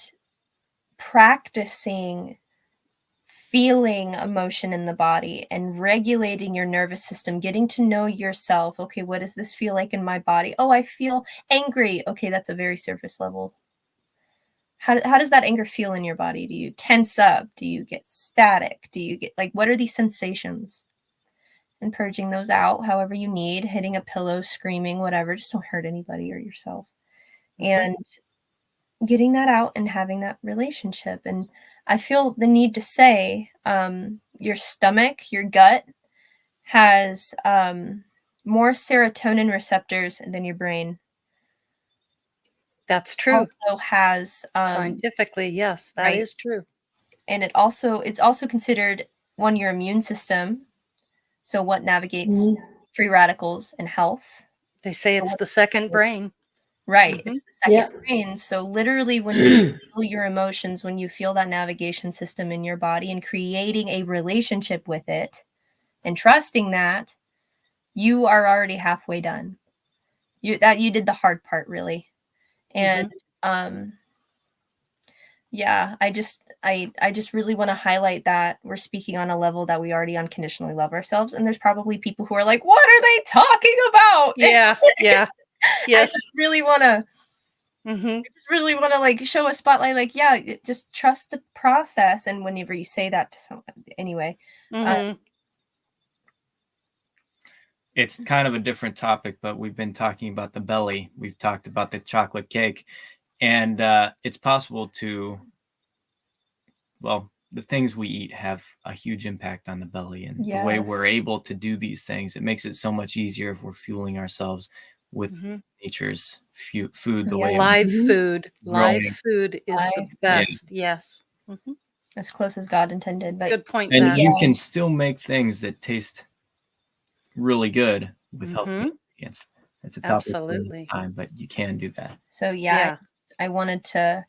I: practicing feeling emotion in the body and regulating your nervous system, getting to know yourself. Okay, what does this feel like in my body? Oh, I feel angry. Okay, that's a very surface level. How does that anger feel in your body? Do you tense up? Do you get static? Do you get what are these sensations? And purging those out however you need, hitting a pillow, screaming, whatever. Just don't hurt anybody or yourself. And getting that out and having that relationship. And I feel the need to say your stomach, your gut has more serotonin receptors than your brain.
A: That's true.
I: Also has
A: scientifically, yes, that is true.
I: And it's also considered your immune system. So what navigates free radicals and health?
A: They say it's the second brain.
I: Right. It's the second brain. So literally when you feel your emotions, when you feel that navigation system in your body and creating a relationship with it and trusting that, you are already halfway done. You did the hard part, really. And I just really want to highlight that we're speaking on a level that we already unconditionally love ourselves. And there's probably people who are like, what are they talking about?
A: Yeah. Yes.
I: I just really want to show a spotlight, just trust the process. And whenever you say that to someone, anyway,
C: it's kind of a different topic, but we've been talking about the belly. We've talked about the chocolate cake, and it's possible to, the things we eat have a huge impact on the belly, and the way we're able to do these things, it makes it so much easier if we're fueling ourselves with nature's food, the way
A: live food.
C: growing.
A: Live food is the best. Yes.
I: As close as God intended. But
A: good point,
C: and
A: Zach.
C: you can still make things that taste really good with healthy ingredients. It's a topic for another time, but you can do that.
I: So I wanted to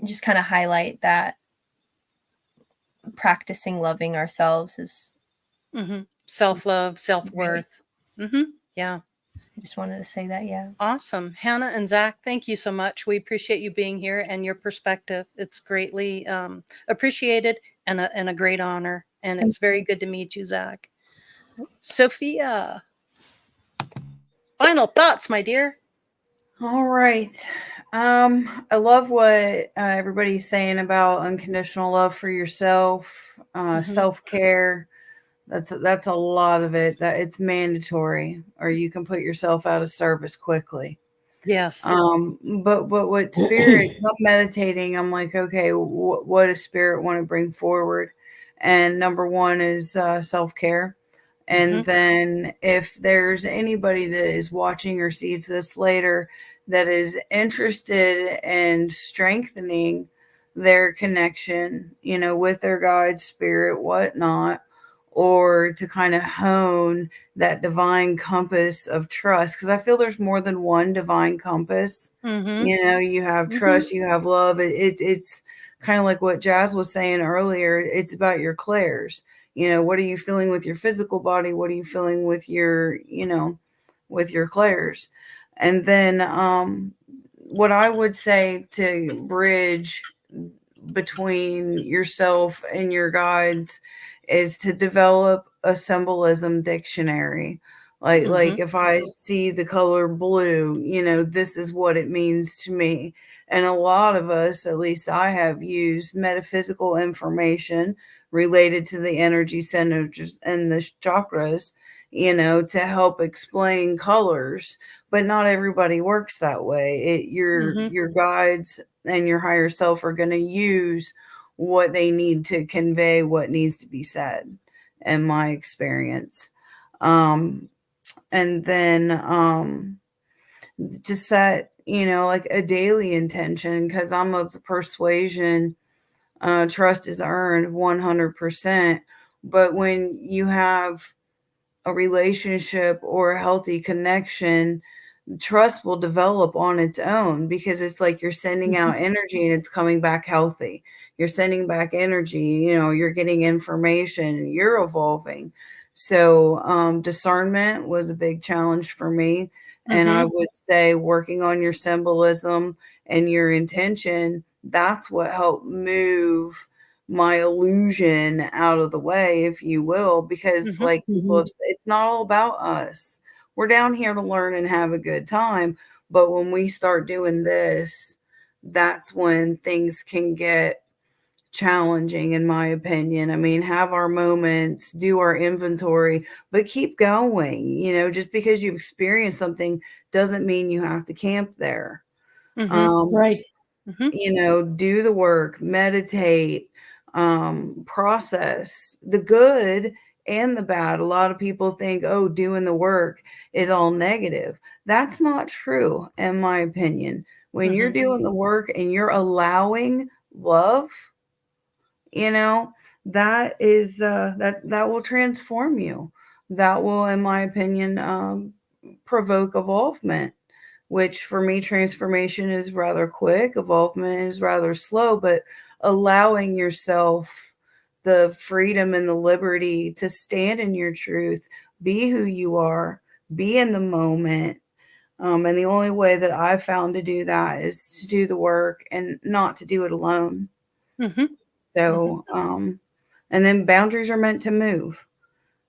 I: just kind of highlight that practicing loving ourselves is
A: self-love, self-worth. Yeah.
I: I just wanted to say that. Yeah.
A: Awesome. Hannah and Zach, thank you so much. We appreciate you being here and your perspective. It's greatly appreciated and a great honor. And it's very good to meet you, Zach. Sophia, final thoughts, my dear.
E: All right. I love what everybody's saying about unconditional love for yourself, self-care. That's a lot of it. That it's mandatory, or you can put yourself out of service quickly.
A: Yes.
E: But what spirit? I'm meditating. I'm like, okay, what does spirit want to bring forward? And number one is self-care. And then if there's anybody that is watching or sees this later that is interested in strengthening their connection, with their guide, spirit, whatnot, or to kind of hone that divine compass of trust, because I feel there's more than one divine compass. You have trust, you have love. It's kind of like what Jazz was saying earlier. It's about your clairs. What are you feeling with your physical body? What are you feeling with your, with your clairs? And then what I would say to bridge between yourself and your guides is to develop a symbolism dictionary. Like if I see the color blue, this is what it means to me. And a lot of us, at least I have, used metaphysical information related to the energy centers and the chakras, to help explain colors. But not everybody works that way. Your guides and your higher self are going to use what they need to convey what needs to be said, in my experience. And then to set, like a daily intention, because I'm of the persuasion trust is earned 100%. But when you have a relationship or a healthy connection, trust will develop on its own, because it's like you're sending out energy and it's coming back healthy. You're sending back energy, you're getting information, you're evolving. So discernment was a big challenge for me. And I would say working on your symbolism and your intention, that's what helped move my illusion out of the way, if you will, because like people have said, it's not all about us. We're down here to learn and have a good time. But when we start doing this, that's when things can get challenging, in my opinion. I mean, have our moments, do our inventory, but keep going. Just because you've experienced something doesn't mean you have to camp there.
G: Right.
E: Do the work, meditate, process the good and the bad. A lot of people think, oh, doing the work is all negative. That's not true, in my opinion. When you're doing the work and you're allowing love, that is that will transform you. That will, in my opinion, provoke evolvement, which for me, transformation is rather quick, evolvement is rather slow. But allowing yourself the freedom and the liberty to stand in your truth, be who you are, be in the moment. And the only way that I've found to do that is to do the work and not to do it alone. So, and then boundaries are meant to move.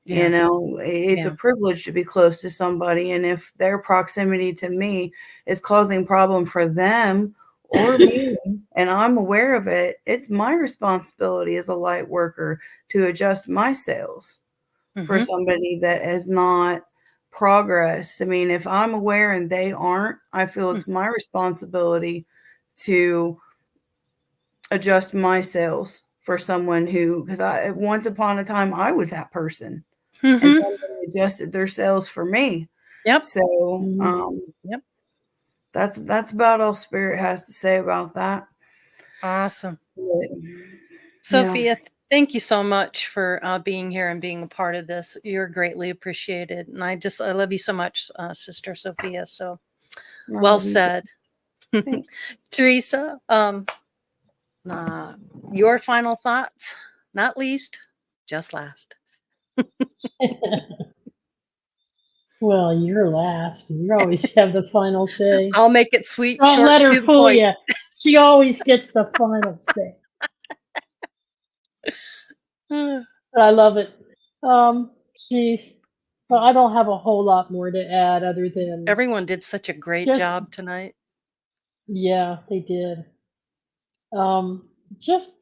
E: It's a privilege to be close to somebody. And if their proximity to me is causing problem for them or me, and I'm aware of it, it's my responsibility as a light worker to adjust my sails for somebody that has not progressed. I mean, if I'm aware and they aren't, I feel it's my responsibility to adjust my sails for someone who, because once upon a time I was that person. And somebody adjusted their sails for me. So that's about all spirit has to say about that.
A: Awesome.
E: But,
A: Sophia, thank you so much for being here and being a part of this. You're greatly appreciated. And I love you so much, Sister Sophia. So well said. Teresa, your final thoughts, not least, just last.
G: Well, you're last. You always have the final say.
A: I'll make it sweet,
G: Don't
A: short,
G: let her
A: to the
G: fool
A: point.
G: you. She always gets the final say. I love it. Geez. Well, I don't have a whole lot more to add other than
A: Everyone did such a great
G: just,
A: job tonight.
G: yeah, they did. Just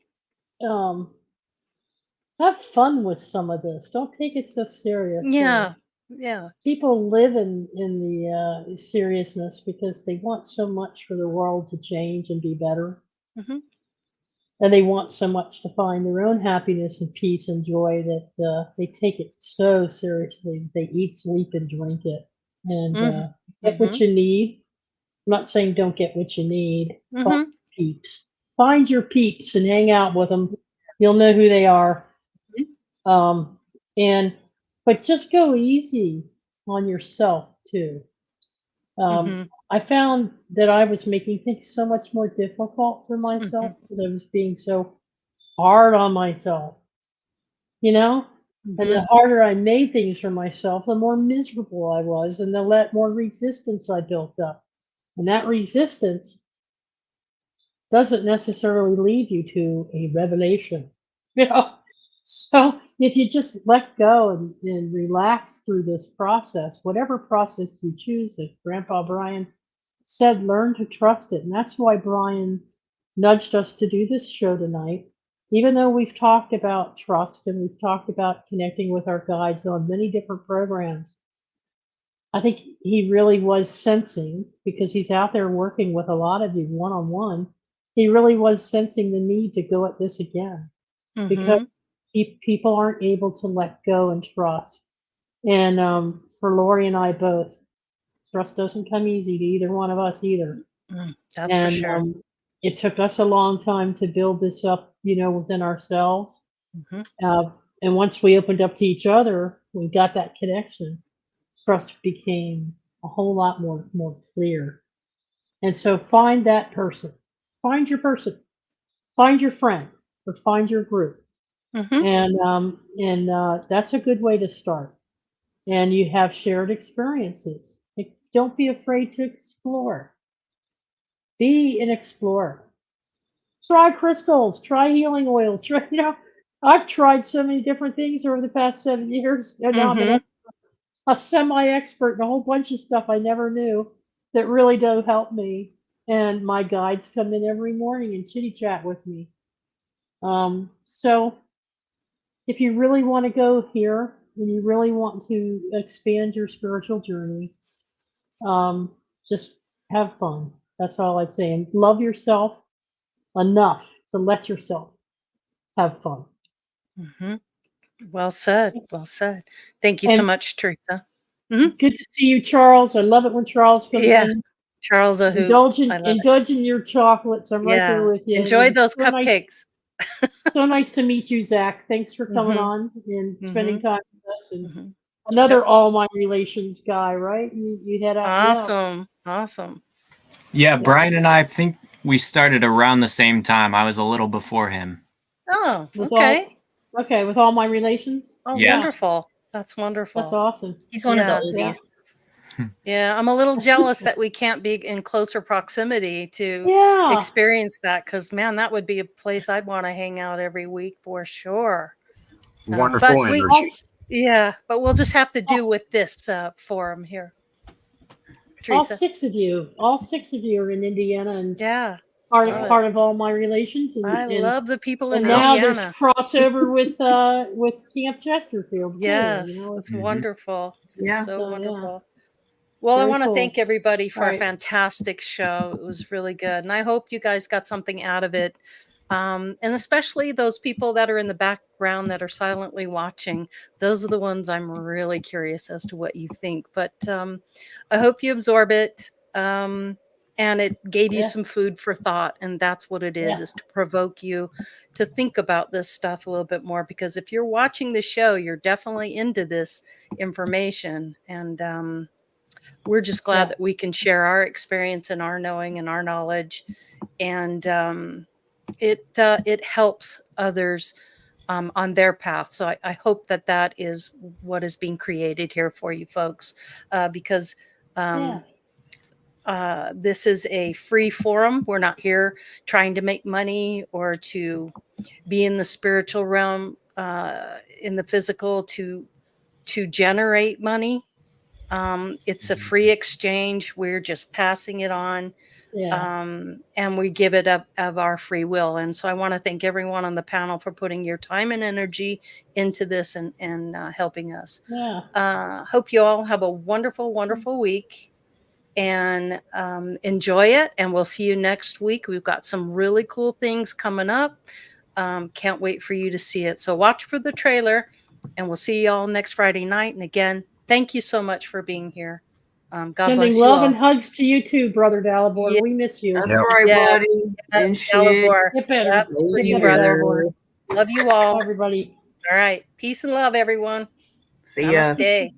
G: have fun with some of this. Don't take it so seriously.
A: Yeah. Yeah.
G: People live in the seriousness because they want so much for the world to change and be better.
A: Hmm.
G: And they want so much to find their own happiness and peace and joy that they take it so seriously. They eat, sleep, and drink it. And get what you need. I'm not saying don't get what you need. Find peeps. Find your peeps and hang out with them. You'll know who they are. But just go easy on yourself too. I found that I was making things so much more difficult for myself because I was being so hard on myself, you know? And the harder I made things for myself, the more miserable I was, and the more resistance I built up. And that resistance doesn't necessarily lead you to a revelation, you know? So if you just let go and relax through this process, whatever process you choose, as Grandpa Brian said, learn to trust it. And that's why Brian nudged us to do this show tonight. Even though we've talked about trust and we've talked about connecting with our guides on many different programs, I think he really was sensing, because he's out there working with a lot of you one-on-one, he really was sensing the need to go at this again. Because people aren't able to let go and trust. And for Lori and I both, trust doesn't come easy to either one of us either.
A: That's for sure.
G: It took us a long time to build this up, within ourselves. And once we opened up to each other, we got that connection. Trust became a whole lot more clear. And so find that person. Find your person. Find your friend, or find your group. And that's a good way to start. And you have shared experiences. Like, don't be afraid to explore. Be an explorer. Try crystals. Try healing oils. Try, I've tried so many different things over the past 7 years. And now I'm a semi-expert in a whole bunch of stuff I never knew that really do help me. And my guides come in every morning and chitty chat with me. So if you really want to go here and you really want to expand your spiritual journey, just have fun. That's all I'd say. And love yourself enough to let yourself have fun.
A: Well said. Well said. Thank you so much, Teresa.
G: Good to see you, Charles. I love it when Charles comes in.
A: Charles, a hoot.
G: Indulge in your chocolates. I'm right there with you.
A: Enjoy those cupcakes.
G: So nice to meet you, Zach. Thanks for coming on and spending time with us. And another All My Relations guy, right? You head out.
A: Awesome.
J: Yeah, Brian and I think we started around the same time. I was a little before him.
A: Oh, okay.
G: With All My Relations.
A: Oh, yes. Wonderful. That's wonderful.
G: That's awesome.
F: He's one of the oldies.
A: Yeah, I'm a little jealous that we can't be in closer proximity to experience that, because, man, that would be a place I'd want to hang out every week for sure.
D: Wonderful energy.
A: But we'll just have to do with this forum here. Teresa.
G: All six of you are in Indiana and part of All My Relations. And,
A: I love the people in
G: Indiana.
A: Indiana.
G: And now there's crossover with Camp Chesterfield.
A: Yes,
G: too,
A: it's wonderful.
E: Yeah.
A: It's so wonderful. Well,
G: Very
A: I want to
G: cool.
A: thank everybody for a fantastic show. It was really good. And I hope you guys got something out of it. And especially those people that are in the background that are silently watching. Those are the ones I'm really curious as to what you think. But I hope you absorb it. And it gave you some food for thought. And that's what it is to provoke you to think about this stuff a little bit more. Because if you're watching the show, you're definitely into this information. And we're just glad that we can share our experience and our knowing and our knowledge. And it helps others on their path. So I hope that that is what is being created here for you folks, because this is a free forum. We're not here trying to make money or to be in the spiritual realm, in the physical to generate money. It's a free exchange. We're just passing it on. And we give it up of our free will. And so I want to thank everyone on the panel for putting your time and energy into this and helping us. Hope you all have a wonderful, wonderful week and enjoy it. And we'll see you next week. We've got some really cool things coming up. Can't wait for you to see it. So watch for the trailer and we'll see you all next Friday night. And again, thank you so much for being here. God
G: Sending
A: bless you
G: love
A: all.
G: and hugs to you too, Brother Dalibor.
A: Yeah.
G: We miss you.
E: That's
D: Yep.
E: right,
A: Yeah.
E: buddy. And shit.
A: Dalibor.
G: Get better.
A: That's for
G: Get
A: you,
G: better,
A: brother.
G: Dalibor.
A: Love you all.
G: Everybody.
A: All right. Peace and love, everyone.
E: See ya.
A: Namaste.